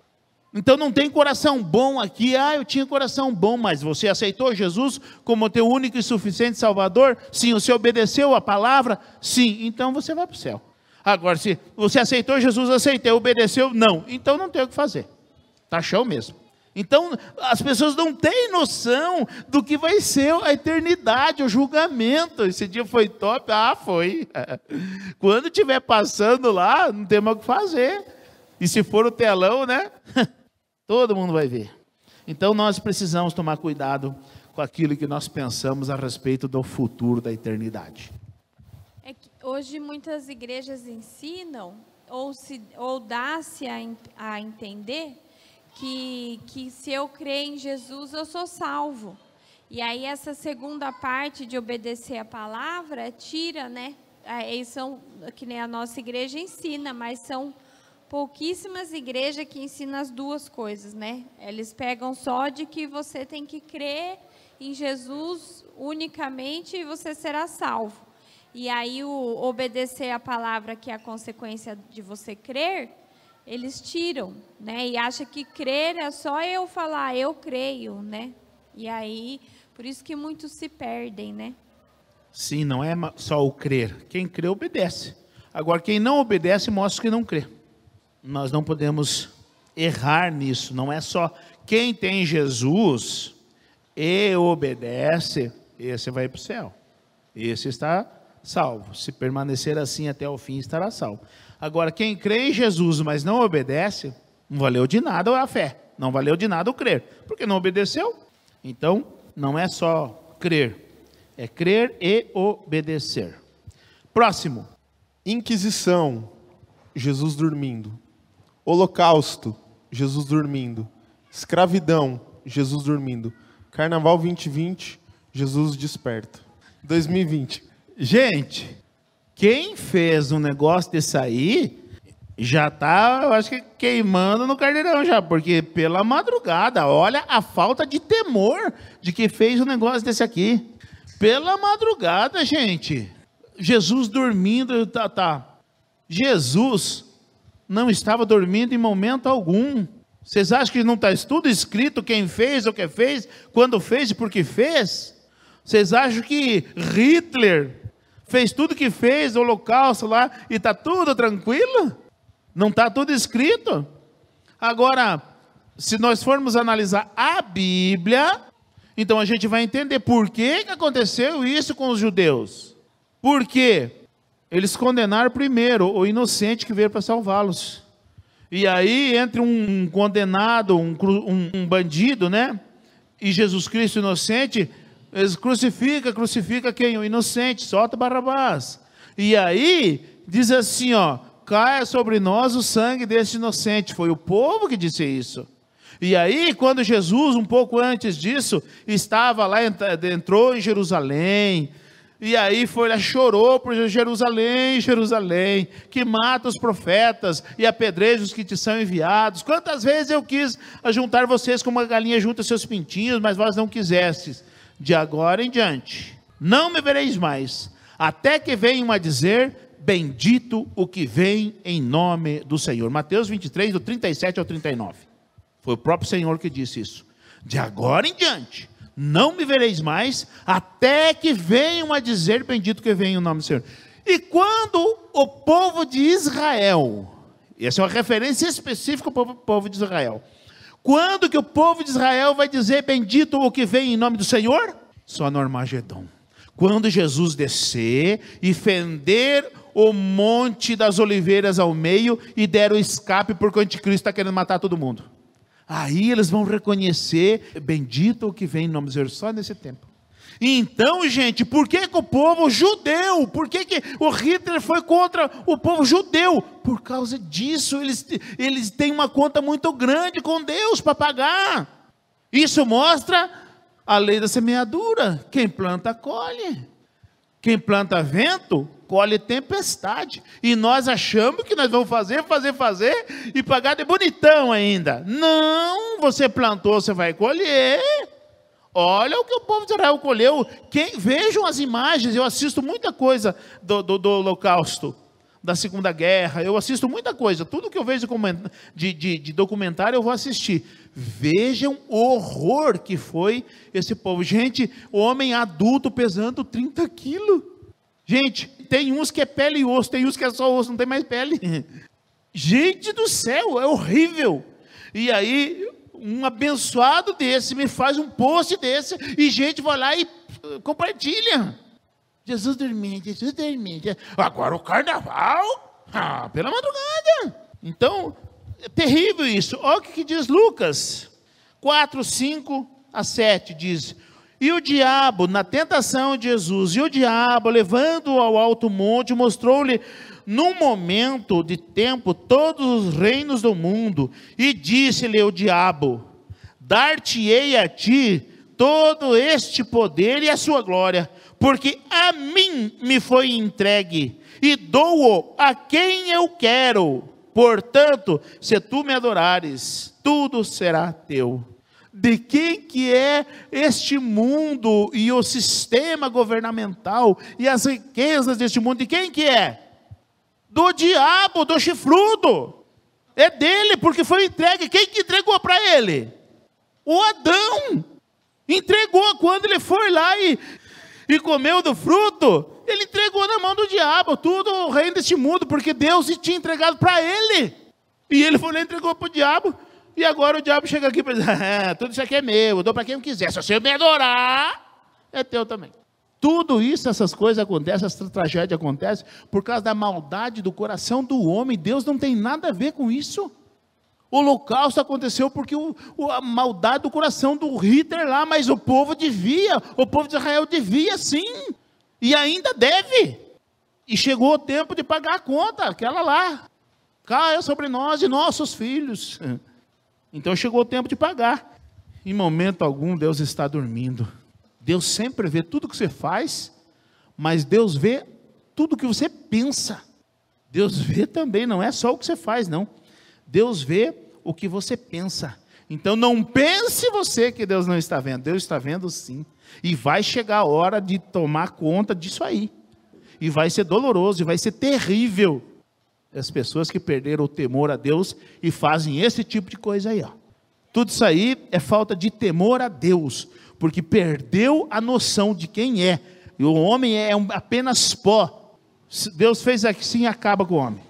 Então não tem coração bom aqui. Eu tinha coração bom, mas você aceitou Jesus como teu único e suficiente Salvador? Sim. Você obedeceu a palavra? Sim. Então você vai para o céu. Agora, se você aceitou Jesus, aceitei, obedeceu? Não. Então não tem o que fazer, está chão mesmo. Então as pessoas não têm noção do que vai ser a eternidade, o julgamento. Esse dia foi top? Foi. Quando estiver passando lá, não tem mais o que fazer. E se for o telão, né? Todo mundo vai ver. Então nós precisamos tomar cuidado com aquilo que nós pensamos a respeito do futuro, da eternidade. É que hoje muitas igrejas ensinam, ou dá-se a entender, que se eu crer em Jesus, eu sou salvo. E aí essa segunda parte de obedecer a palavra, tira, né? Eles são, que nem a nossa igreja ensina, mas são pouquíssimas igrejas que ensinam as duas coisas, né? Eles pegam só de que você tem que crer em Jesus unicamente e você será salvo. E aí o obedecer a palavra, que é a consequência de você crer, eles tiram, né? E acham que crer é só eu falar, eu creio, né? E aí, por isso que muitos se perdem, né? Sim, não é só o crer. Quem crê, obedece. Agora, quem não obedece, mostra que não crê. Nós não podemos errar nisso. Não é só quem tem Jesus e obedece, esse vai para o céu. Esse está salvo. Se permanecer assim até o fim, estará salvo. Agora, quem crê em Jesus, mas não obedece, não valeu de nada a fé. Não valeu de nada o crer. Porque não obedeceu. Então, não é só crer. É crer e obedecer. Próximo. Inquisição, Jesus dormindo. Holocausto, Jesus dormindo. Escravidão, Jesus dormindo. Carnaval 2020, Jesus desperta. 2020. Gente, quem fez um negócio desse aí, já está, eu acho que queimando no carneirão já, porque pela madrugada, olha a falta de temor de que fez um negócio desse aqui. Pela madrugada, gente. Jesus dormindo, Jesus não estava dormindo em momento algum. Vocês acham que não está tudo escrito quem fez, o que fez, quando fez e por que fez? Vocês acham que Hitler fez tudo que fez, o holocausto lá, e está tudo tranquilo? Não está tudo escrito? Agora, se nós formos analisar a Bíblia, então a gente vai entender por que aconteceu isso com os judeus. Por quê? Eles condenaram primeiro o inocente que veio para salvá-los. E aí, entre um condenado, um bandido, né? E Jesus Cristo inocente, eles crucifica quem? O inocente, solta Barrabás. E aí, diz assim, caia sobre nós o sangue desse inocente. Foi o povo que disse isso. E aí, quando Jesus, um pouco antes disso, estava lá, entrou em Jerusalém, e aí foi lá, chorou por Jerusalém, Jerusalém, que mata os profetas e apedreja os que te são enviados. Quantas vezes eu quis ajuntar vocês como uma galinha junta seus pintinhos, mas vós não quisestes. De agora em diante, não me vereis mais, até que venham a dizer, bendito o que vem em nome do Senhor. Mateus 23, do 37 ao 39. Foi o próprio Senhor que disse isso. De agora em diante, não me vereis mais, até que venham a dizer, bendito que venha o nome do Senhor. E quando o povo de Israel, essa é uma referência específica para o povo de Israel, quando que o povo de Israel vai dizer, bendito o que vem em nome do Senhor? Só no Armagedon. Quando Jesus descer e fender o monte das oliveiras ao meio e der o escape, porque o anticristo está querendo matar todo mundo. Aí eles vão reconhecer, bendito o que vem em nome do Senhor, só nesse tempo. Então, gente, por que o povo judeu, por que o Hitler foi contra o povo judeu? Por causa disso, eles têm uma conta muito grande com Deus para pagar. Isso mostra a lei da semeadura. Quem planta, colhe. Quem planta vento, colhe tempestade. E nós achamos que nós vamos fazer e pagar de bonitão ainda. Não, você plantou, você vai colher. Olha o que o povo de Israel colheu. Vejam as imagens, eu assisto muita coisa do Holocausto, da Segunda Guerra, eu assisto muita coisa, tudo que eu vejo de documentário eu vou assistir. Vejam o horror que foi esse povo. Gente, homem adulto pesando 30 quilos. Gente, tem uns que é pele e osso, tem uns que é só osso, não tem mais pele. Gente do céu, é horrível. E aí, um abençoado desse me faz um post desse, e gente vai lá e compartilha. Jesus dormindo. Agora o carnaval, pela madrugada. Então, é terrível isso. Olha o que diz Lucas 4, 5 a 7, diz: e o diabo, na tentação de Jesus, e o diabo, levando-o ao alto monte, mostrou-lhe num momento de tempo todos os reinos do mundo, e disse-lhe o diabo: dar-te-ei a ti todo este poder e a sua glória, porque a mim me foi entregue, e dou-o a quem eu quero. Portanto, se tu me adorares, tudo será teu. De quem que é este mundo e o sistema governamental e as riquezas deste mundo? De quem que é? Do diabo, do chifrudo. É dele, porque foi entregue. Quem que entregou para ele? O Adão. Entregou quando ele foi lá e comeu do fruto. Ele entregou na mão do diabo tudo o reino deste mundo, porque Deus tinha entregado para ele. E ele foi lá e entregou para o diabo. E agora o diabo chega aqui para dizer, tudo isso aqui é meu, eu dou para quem eu quiser. Se você me adorar, é teu também. Tudo isso, essas coisas acontecem, essa tragédia acontece por causa da maldade do coração do homem. Deus não tem nada a ver com isso. O holocausto aconteceu porque a maldade do coração do Hitler lá, mas o povo de Israel devia sim, e ainda deve. E chegou o tempo de pagar a conta, aquela lá. Caia sobre nós e nossos filhos. Então chegou o tempo de pagar. Em momento algum Deus está dormindo. Deus sempre vê tudo que você faz, mas Deus vê tudo que você pensa. Deus vê também, não é só o que você faz, não. Deus vê o que você pensa. Então não pense você que Deus não está vendo. Deus está vendo sim. E vai chegar a hora de tomar conta disso aí. E vai ser doloroso, e vai ser terrível. As pessoas que perderam o temor a Deus e fazem esse tipo de coisa aí, ó. Tudo isso aí é falta de temor a Deus, porque perdeu a noção de quem é. E o homem é apenas pó. Deus fez assim e acaba com o homem.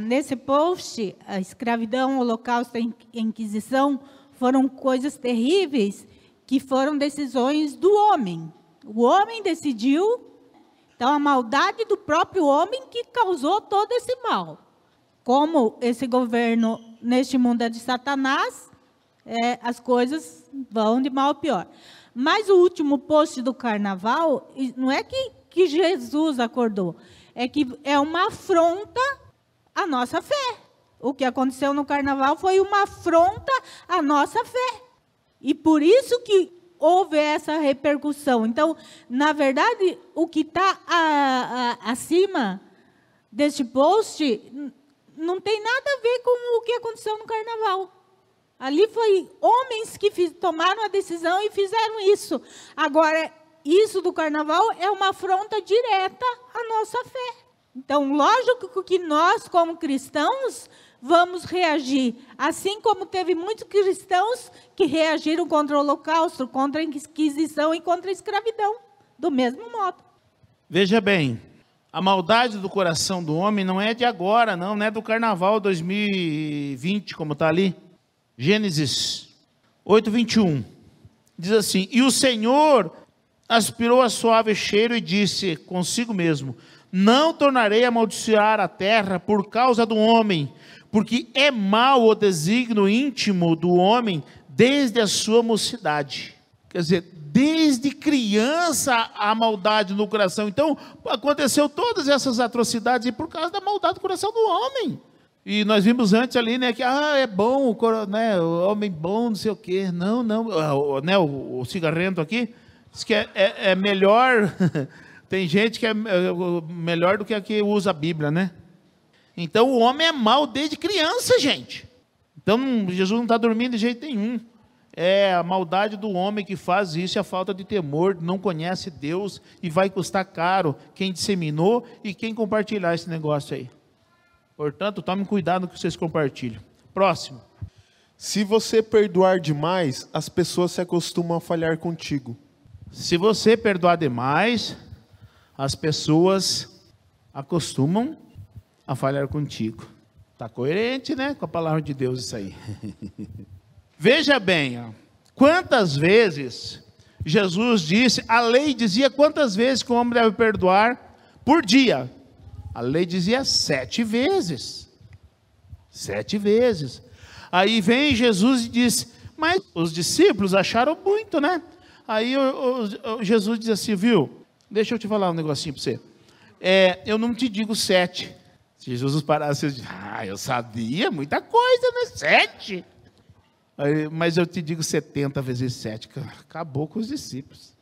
Nesse post, a escravidão, o holocausto e a Inquisição foram coisas terríveis que foram decisões do homem. O homem decidiu. Então, a maldade do próprio homem que causou todo esse mal. Como esse governo neste mundo é de Satanás, as coisas vão de mal a pior. Mas o último post do carnaval, não é que Jesus acordou, é que é uma afronta à nossa fé. O que aconteceu no carnaval foi uma afronta à nossa fé. E por isso que houve essa repercussão. Então, na verdade, o que está acima deste post não tem nada a ver com o que aconteceu no carnaval. Ali foi homens que tomaram a decisão e fizeram isso. Agora, isso do carnaval é uma afronta direta à nossa fé. Então, lógico que nós, como cristãos, vamos reagir. Assim como teve muitos cristãos que reagiram contra o Holocausto, contra a Inquisição e contra a escravidão. Do mesmo modo. Veja bem, a maldade do coração do homem não é de agora, não é do Carnaval 2020, como está ali. Gênesis 8:21. Diz assim: e o Senhor aspirou a suave cheiro e disse consigo mesmo: não tornarei a amaldiçoar a terra por causa do homem, porque é mau o desígnio íntimo do homem desde a sua mocidade. Quer dizer, desde criança a maldade no coração. Então, aconteceu todas essas atrocidades por causa da maldade do coração do homem. E nós vimos antes ali, né, que é bom, né, o homem bom, não sei o quê. Não, né, o cigarrento aqui, diz que é melhor, tem gente que é melhor do que a que usa a Bíblia, né? Então, o homem é mau desde criança, gente. Então, Jesus não está dormindo de jeito nenhum. É a maldade do homem que faz isso, é a falta de temor, não conhece Deus, e vai custar caro quem disseminou e quem compartilhar esse negócio aí. Portanto, tomem cuidado no que vocês compartilham. Próximo. Se você perdoar demais, as pessoas se acostumam a falhar contigo. Se você perdoar demais, as pessoas acostumam a falhar contigo. Está coerente, né? Com a palavra de Deus isso aí. Veja bem, quantas vezes Jesus disse, a lei dizia quantas vezes que o homem deve perdoar por dia? A lei dizia 7 vezes. 7 vezes. Aí vem Jesus e diz, mas os discípulos acharam muito, né? Aí Jesus diz assim, viu? Deixa eu te falar um negocinho para você. Eu não te digo 7. Se Jesus parasse, eu sabia muita coisa, né? 7. Mas eu te digo 70 vezes 7, acabou com os discípulos.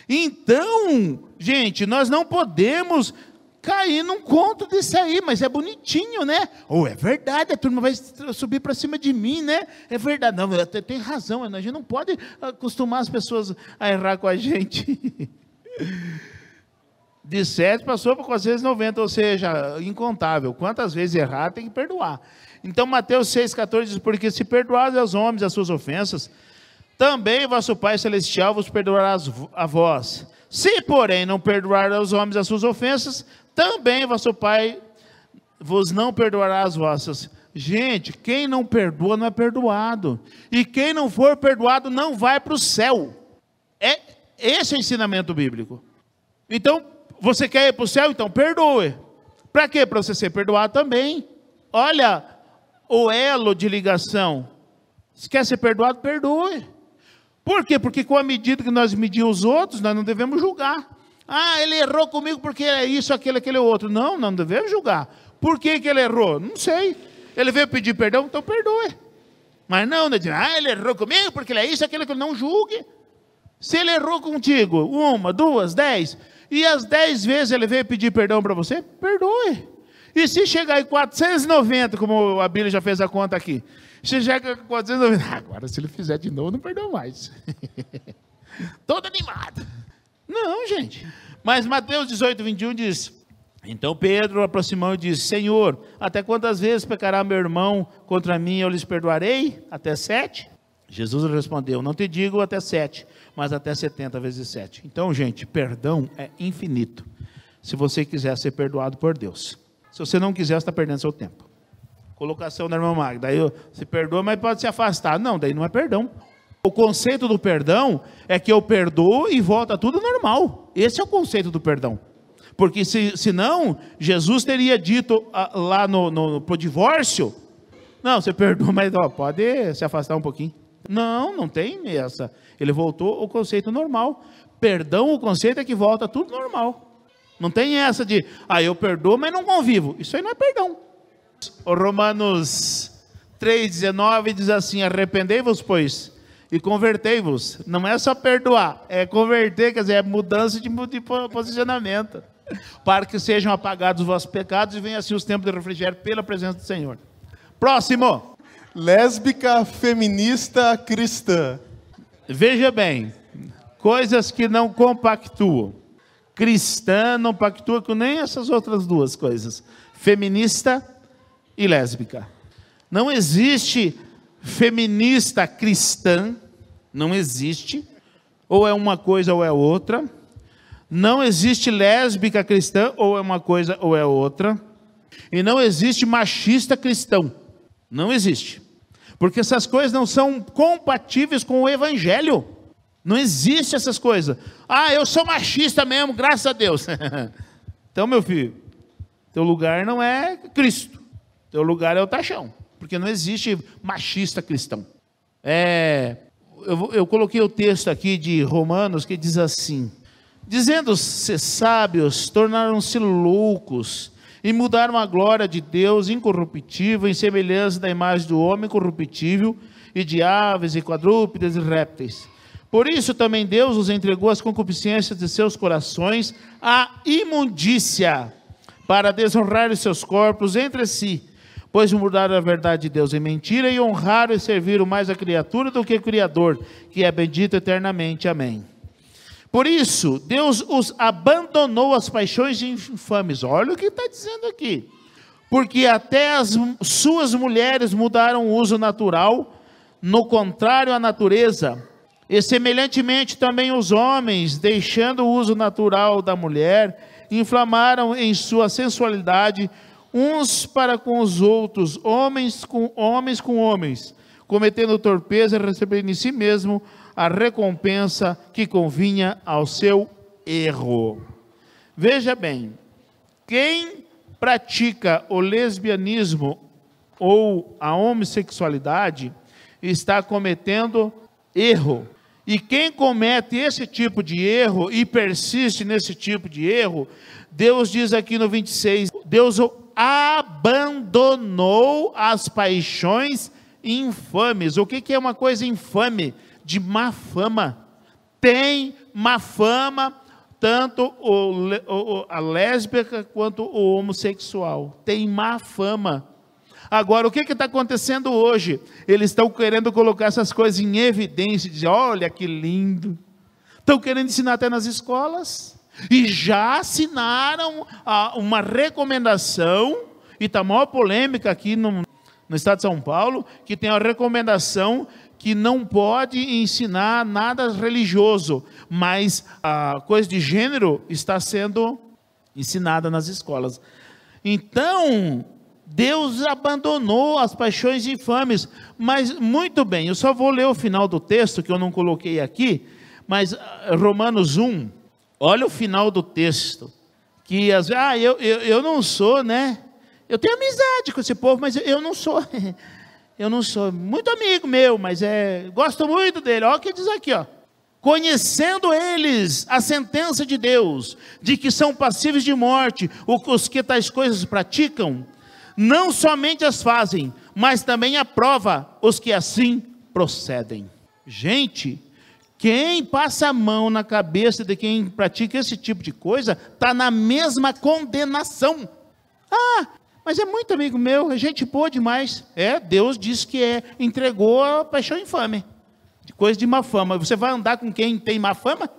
Então, gente, nós não podemos cair num conto desse aí, mas é bonitinho, né? É verdade, a turma vai subir para cima de mim, né? É verdade, não, tem razão, a gente não pode acostumar as pessoas a errar com a gente. De 7 passou para 490, ou seja, incontável. Quantas vezes errar, tem que perdoar. Então, Mateus 6,14 diz, porque se perdoares aos homens as suas ofensas, também vosso Pai Celestial vos perdoará a vós. Se, porém, não perdoar aos homens as suas ofensas, também vosso Pai vos não perdoará as vossas. Gente, quem não perdoa não é perdoado. E quem não for perdoado não vai para o céu. Esse é o ensinamento bíblico. Então, você quer ir para o céu? Então perdoe. Para quê? Para você ser perdoado também. Olha o elo de ligação. Se quer ser perdoado, perdoe. Por quê? Porque com a medida que nós medimos os outros, nós não devemos julgar. Ele errou comigo porque é isso, aquele outro. Não devemos julgar. Por que ele errou? Não sei. Ele veio pedir perdão, então perdoe. Mas não, ele errou comigo porque ele é isso, aquilo, não julgue. Se ele errou contigo, 1, 2, 10, e as 10 vezes ele veio pedir perdão para você, perdoe. E se chegar em 490, como a Bíblia já fez a conta aqui, se chega em 490, agora se ele fizer de novo, não perdoa mais. Todo animado. Não, gente. Mas Mateus 18:21 diz, então Pedro aproximou e disse, Senhor, até quantas vezes pecará meu irmão contra mim, eu lhes perdoarei? Até 7? Jesus respondeu, não te digo até 7, mas até 70 vezes 7. Então, gente, perdão é infinito. Se você quiser ser perdoado por Deus. Se você não quiser, você está perdendo seu tempo. Colocação da irmã Magda. Daí se perdoa, mas pode se afastar. Não, daí não é perdão. O conceito do perdão é que eu perdoo e volta tudo normal. Esse é o conceito do perdão. Porque senão, Jesus teria dito lá pro divórcio, não, você perdoa, mas pode se afastar um pouquinho. Não tem essa. Ele voltou ao conceito normal. Perdão, o conceito é que volta tudo normal. Não tem essa de, eu perdoo, mas não convivo. Isso aí não é perdão. O Romanos 3,19 diz assim, arrependei-vos, pois, e convertei-vos. Não é só perdoar, é converter, quer dizer, é mudança de posicionamento. Para que sejam apagados os vossos pecados e venham assim os tempos de refrigério pela presença do Senhor. Próximo. Lésbica, feminista, cristã. Veja bem, coisas que não compactuam. Cristã não pactua com nem essas outras duas coisas. Feminista e lésbica. Não existe feminista cristã, não existe. Ou é uma coisa ou é outra. Não existe lésbica cristã, ou é uma coisa ou é outra. E não existe machista cristão. Não existe. Porque essas coisas não são compatíveis com o evangelho. Não existe essas coisas. Ah, eu sou machista mesmo, graças a Deus. Então, meu filho, teu lugar não é Cristo. Teu lugar é o taxão. Porque não existe machista cristão. Eu coloquei o texto aqui de Romanos que diz assim: dizendo-se sábios, tornaram-se loucos e mudaram a glória de Deus incorruptível em semelhança da imagem do homem corruptível e de aves e quadrúpedes e répteis. Por isso também Deus os entregou às concupiscências de seus corações, à imundícia, para desonrar os seus corpos entre si, pois mudaram a verdade de Deus em mentira e honraram e serviram mais a criatura do que o Criador, que é bendito eternamente. Amém. Por isso, Deus os abandonou às paixões infames. Olha o que está dizendo aqui. Porque até as suas mulheres mudaram o uso natural, no contrário à natureza. E semelhantemente também os homens, deixando o uso natural da mulher, inflamaram em sua sensualidade uns para com os outros, homens com homens, cometendo torpeza e recebendo em si mesmo a recompensa que convinha ao seu erro. Veja bem, quem pratica o lesbianismo ou a homossexualidade está cometendo erro. E quem comete esse tipo de erro e persiste nesse tipo de erro, Deus diz aqui no 26, Deus o abandonou as paixões infames. O que é uma coisa infame? De má fama. Tem má fama tanto a lésbica quanto o homossexual. Tem má fama. Agora, o que está acontecendo hoje? Eles estão querendo colocar essas coisas em evidência, dizer, olha que lindo. Estão querendo ensinar até nas escolas. E já assinaram uma recomendação, e está a maior polêmica aqui no estado de São Paulo, que tem a recomendação que não pode ensinar nada religioso, mas a coisa de gênero está sendo ensinada nas escolas. Então, Deus abandonou as paixões infames. Mas, muito bem, eu só vou ler o final do texto, que eu não coloquei aqui, mas Romanos 1, olha o final do texto, que às vezes, eu não sou, né? Eu tenho amizade com esse povo, mas eu não sou, eu não sou muito amigo meu, mas gosto muito dele. Olha o que diz aqui, ó. Conhecendo eles a sentença de Deus, de que são passíveis de morte, os que tais coisas praticam, não somente as fazem, mas também aprova os que assim procedem. Gente, quem passa a mão na cabeça de quem pratica esse tipo de coisa, está na mesma condenação. Mas é muito amigo meu, é gente boa demais. Deus diz que entregou a paixão infame, de coisa de má fama. Você vai andar com quem tem má fama?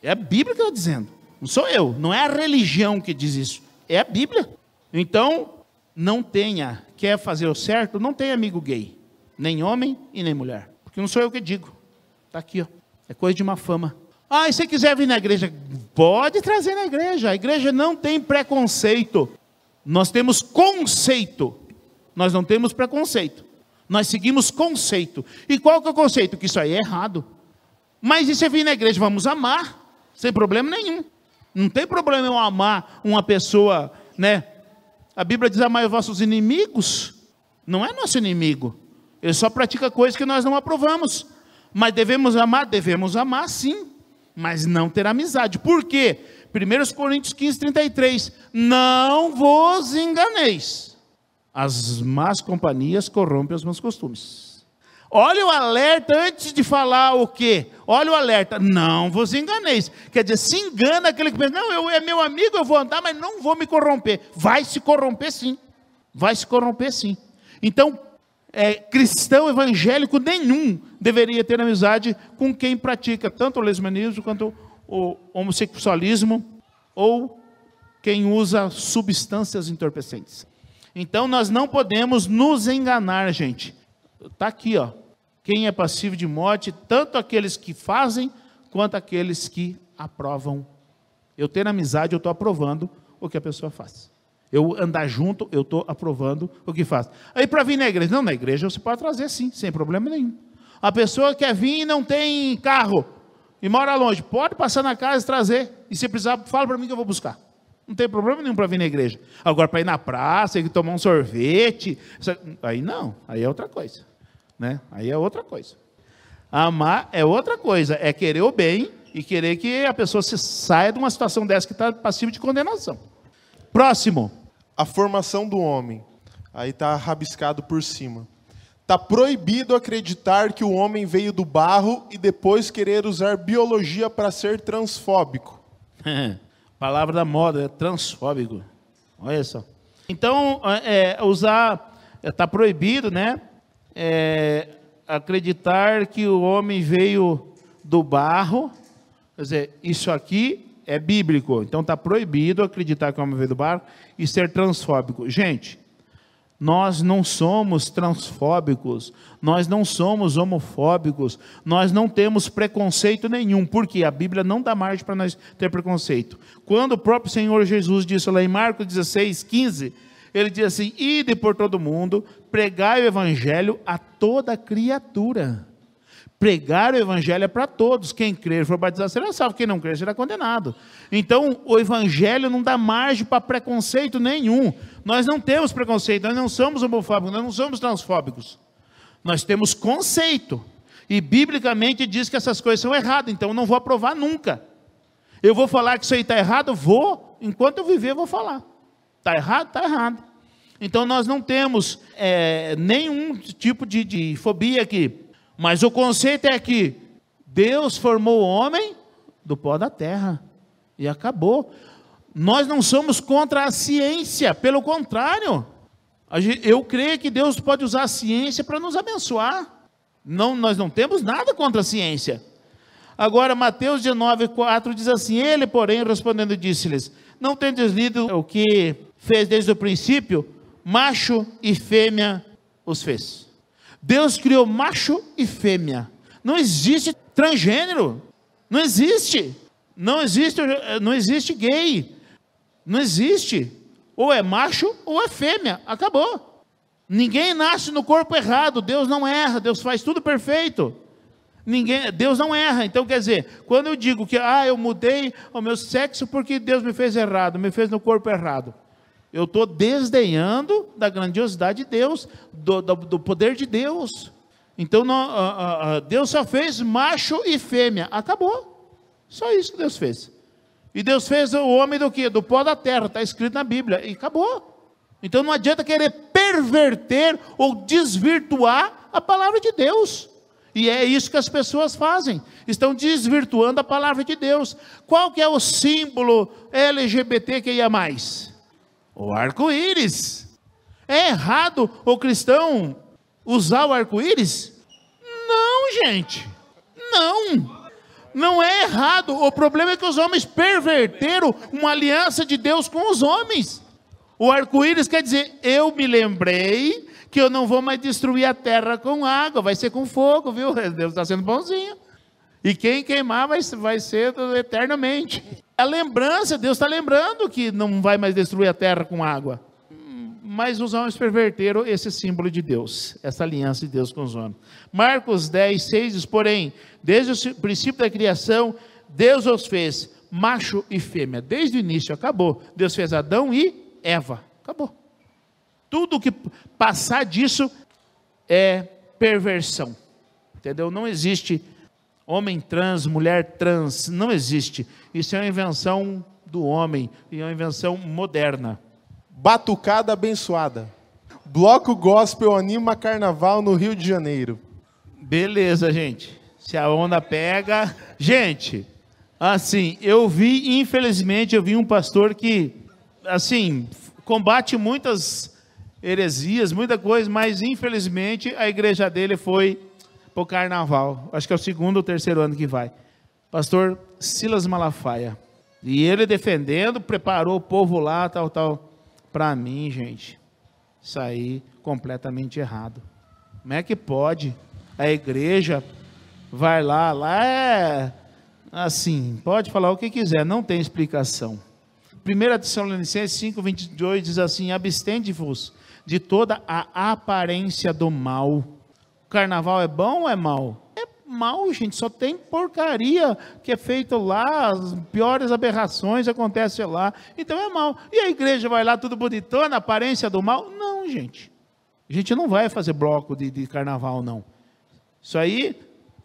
É a Bíblia que está dizendo, não sou eu, não é a religião que diz isso, é a Bíblia. Então, quer fazer o certo, não tenha amigo gay, nem homem e nem mulher, porque não sou eu que digo, está aqui, ó. É coisa de má fama. E se quiser vir na igreja, pode trazer na igreja. A igreja não tem preconceito. Nós temos conceito. Nós não temos preconceito. Nós seguimos conceito. E qual que é o conceito? Que isso aí é errado. Mas e se vir na igreja, vamos amar, sem problema nenhum. Não tem problema eu amar uma pessoa, né? A Bíblia diz, amai os vossos inimigos. Não é nosso inimigo. Ele só pratica coisas que nós não aprovamos. Mas devemos amar sim, mas não ter amizade. Por quê? 1 Coríntios 15, 33. Não vos enganeis. As más companhias corrompem os bons costumes. Olha o alerta antes de falar o quê? Olha o alerta. Não vos enganeis. Quer dizer, se engana aquele que pensa, não, é meu amigo, eu vou andar, mas não vou me corromper. Vai se corromper sim. Vai se corromper sim. Então, cristão evangélico nenhum deveria ter amizade com quem pratica tanto o lesbianismo quanto o homossexualismo ou quem usa substâncias entorpecentes. Então nós não podemos nos enganar, gente. Está aqui, ó. Quem é passivo de morte, tanto aqueles que fazem, quanto aqueles que aprovam. Eu tendo amizade, eu estou aprovando o que a pessoa faz. Eu andar junto, eu estou aprovando o que faz. Aí para vir na igreja, não, na igreja você pode trazer sim, sem problema nenhum. A pessoa quer vir e não tem carro, e mora longe, pode passar na casa e trazer. E se precisar, fala para mim que eu vou buscar. Não tem problema nenhum para vir na igreja. Agora, para ir na praça, ir tomar um sorvete, aí não, aí é outra coisa. Né? Aí é outra coisa. Amar é outra coisa, é querer o bem e querer que a pessoa se saia de uma situação dessa que está passiva de condenação. Próximo. A formação do homem. Aí está rabiscado por cima. Está proibido acreditar que o homem veio do barro e depois querer usar biologia para ser transfóbico. Palavra da moda, é transfóbico. Olha só. Então, está proibido, né? Acreditar que o homem veio do barro. Quer dizer, isso aqui é bíblico. Então, está proibido acreditar que o homem veio do barro e ser transfóbico. Gente, nós não somos transfóbicos, nós não somos homofóbicos, nós não temos preconceito nenhum, porque a Bíblia não dá margem para nós ter preconceito. Quando o próprio Senhor Jesus disse lá em Marcos 16:15, ele diz assim: ide por todo mundo, pregai o evangelho a toda criatura. Pregar o evangelho é para todos. Quem crer e for batizado será salvo, quem não crer será condenado. Então, o evangelho não dá margem para preconceito nenhum. Nós não temos preconceito, nós não somos homofóbicos, nós não somos transfóbicos. Nós temos conceito. E, biblicamente, diz que essas coisas são erradas, então eu não vou aprovar nunca. Eu vou falar que isso aí está errado, enquanto eu viver, eu vou falar. Está errado? Está errado. Então, nós não temos nenhum tipo de fobia aqui. Mas o conceito é que Deus formou o homem do pó da terra. E acabou. Nós não somos contra a ciência, pelo contrário. Eu creio que Deus pode usar a ciência para nos abençoar. Não, nós não temos nada contra a ciência. Agora, Mateus 19:4 diz assim: ele, porém, respondendo, disse-lhes: não tendes lido o que fez desde o princípio? Macho e fêmea os fez. Deus criou macho e fêmea. Não existe transgênero. Não existe. Não existe gay. Não existe. Ou é macho ou é fêmea. Acabou. Ninguém nasce no corpo errado. Deus não erra. Deus faz tudo perfeito. Deus não erra. Então, quer dizer, quando eu digo que eu mudei o meu sexo porque Deus me fez errado, me fez no corpo errado, eu estou desdenhando da grandiosidade de Deus, do poder de Deus. Então, Deus só fez macho e fêmea. Acabou. Só isso que Deus fez. E Deus fez o homem do quê? Do pó da terra. Está escrito na Bíblia. E acabou. Então, não adianta querer perverter ou desvirtuar a palavra de Deus. E é isso que as pessoas fazem. Estão desvirtuando a palavra de Deus. Qual que é o símbolo LGBTQIA+. O arco-íris. É errado o cristão usar o arco-íris? Não, gente. Não. Não é errado. O problema é que os homens perverteram uma aliança de Deus com os homens. O arco-íris quer dizer, eu me lembrei que eu não vou mais destruir a terra com água, vai ser com fogo, viu? Deus está sendo bonzinho. E quem queimar vai ser eternamente. A lembrança, Deus está lembrando que não vai mais destruir a terra com água. Mas os homens perverteram esse símbolo de Deus, essa aliança de Deus com os homens. Marcos 10:6 diz, porém, desde o princípio da criação, Deus os fez macho e fêmea. Desde o início, acabou. Deus fez Adão e Eva. Acabou. Tudo que passar disso é perversão. Entendeu? Não existe homem trans, mulher trans, não existe. Isso é uma invenção do homem, e é uma invenção moderna. Batucada abençoada. Bloco gospel anima carnaval no Rio de Janeiro. Beleza, gente. Se a onda pega... Gente, assim, infelizmente, eu vi um pastor que, assim, combate muitas heresias, muita coisa, mas infelizmente a igreja dele foi para o carnaval. Acho que é o 2º ou 3º ano que vai. Pastor Silas Malafaia. E ele defendendo, preparou o povo lá, tal. Para mim, gente, Isso aí completamente errado. Como é que pode? A igreja vai lá é assim, pode falar o que quiser, não tem explicação. 1 Tessalonicenses 5:22 diz assim: abstende-vos de toda a aparência do mal. O carnaval é bom ou é mal? É mal, gente, só tem porcaria que é feito lá, as piores aberrações acontecem lá, então é mal. E a igreja vai lá tudo bonitona, aparência do mal? Não, gente. A gente não vai fazer bloco de carnaval, não. Isso aí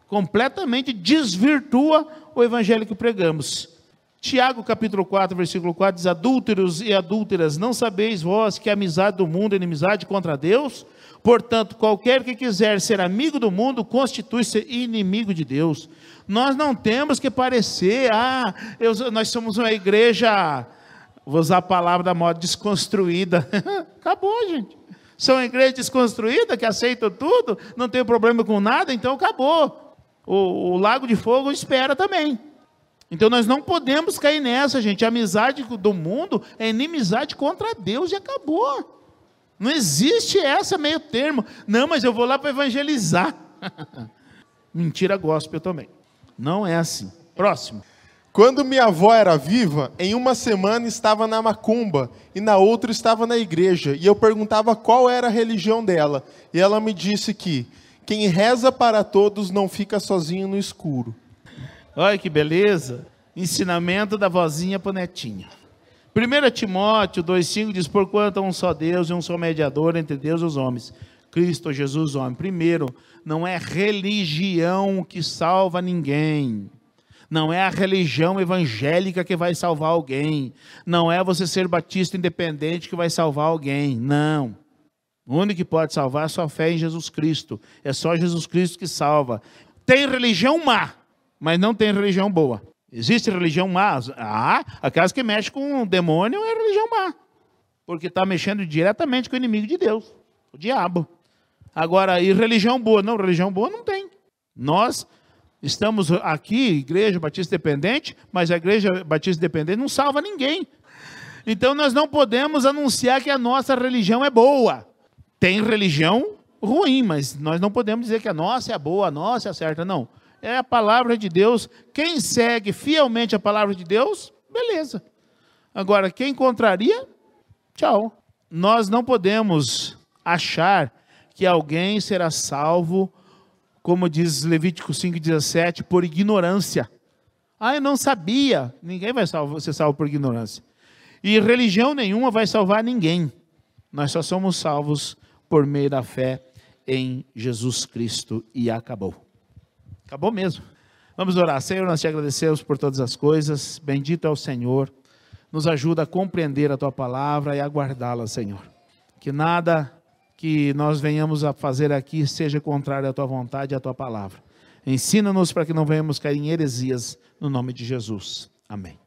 completamente desvirtua o evangelho que pregamos. Tiago capítulo 4, versículo 4 diz: adúlteros e adúlteras, não sabeis vós que a amizade do mundo é inimizade contra Deus? Portanto, qualquer que quiser ser amigo do mundo, constitui-se inimigo de Deus. Nós não temos que parecer, nós somos uma igreja, vou usar a palavra da moda, desconstruída. Acabou, gente. São uma igreja desconstruída, que aceita tudo, não tem problema com nada, então acabou. O lago de fogo espera também. Então nós não podemos cair nessa, gente. A amizade do mundo é inimizade contra Deus e acabou. Não existe essa meio termo. Não, mas eu vou lá para evangelizar. Mentira gospel também. Não é assim. Próximo. Quando minha avó era viva, em uma semana estava na macumba e na outra estava na igreja. E eu perguntava qual era a religião dela. E ela me disse que quem reza para todos não fica sozinho no escuro. Olha que beleza. Ensinamento da vozinha para o netinho. 1 Timóteo 2,5 diz: porquanto há um só Deus e um só mediador entre Deus e os homens, Cristo Jesus homem. Primeiro, não é religião que salva ninguém. Não é a religião evangélica que vai salvar alguém. Não é você ser batista independente que vai salvar alguém. Não. O único que pode salvar é a sua fé em Jesus Cristo. É só Jesus Cristo que salva. Tem religião má, mas não tem religião boa. Existe religião má? Aquelas que mexem com o demônio é religião má. Porque está mexendo diretamente com o inimigo de Deus, o diabo. Agora, e religião boa? Não, religião boa não tem. Nós estamos aqui, Igreja Batista Independente, mas a Igreja Batista Independente não salva ninguém. Então nós não podemos anunciar que a nossa religião é boa. Tem religião ruim, mas nós não podemos dizer que a nossa é boa, a nossa é certa, não. É a palavra de Deus. Quem segue fielmente a palavra de Deus, beleza. Agora, quem contraria, tchau. Nós não podemos achar que alguém será salvo, como diz Levítico 5,17, por ignorância. Eu não sabia. Ninguém vai ser salvo por ignorância. E religião nenhuma vai salvar ninguém. Nós só somos salvos por meio da fé em Jesus Cristo e acabou. Acabou mesmo. Vamos orar. Senhor, nós te agradecemos por todas as coisas. Bendito é o Senhor. Nos ajuda a compreender a tua palavra e a guardá-la, Senhor. Que nada que nós venhamos a fazer aqui seja contrário à tua vontade e à tua palavra. Ensina-nos para que não venhamos cair em heresias, no nome de Jesus. Amém.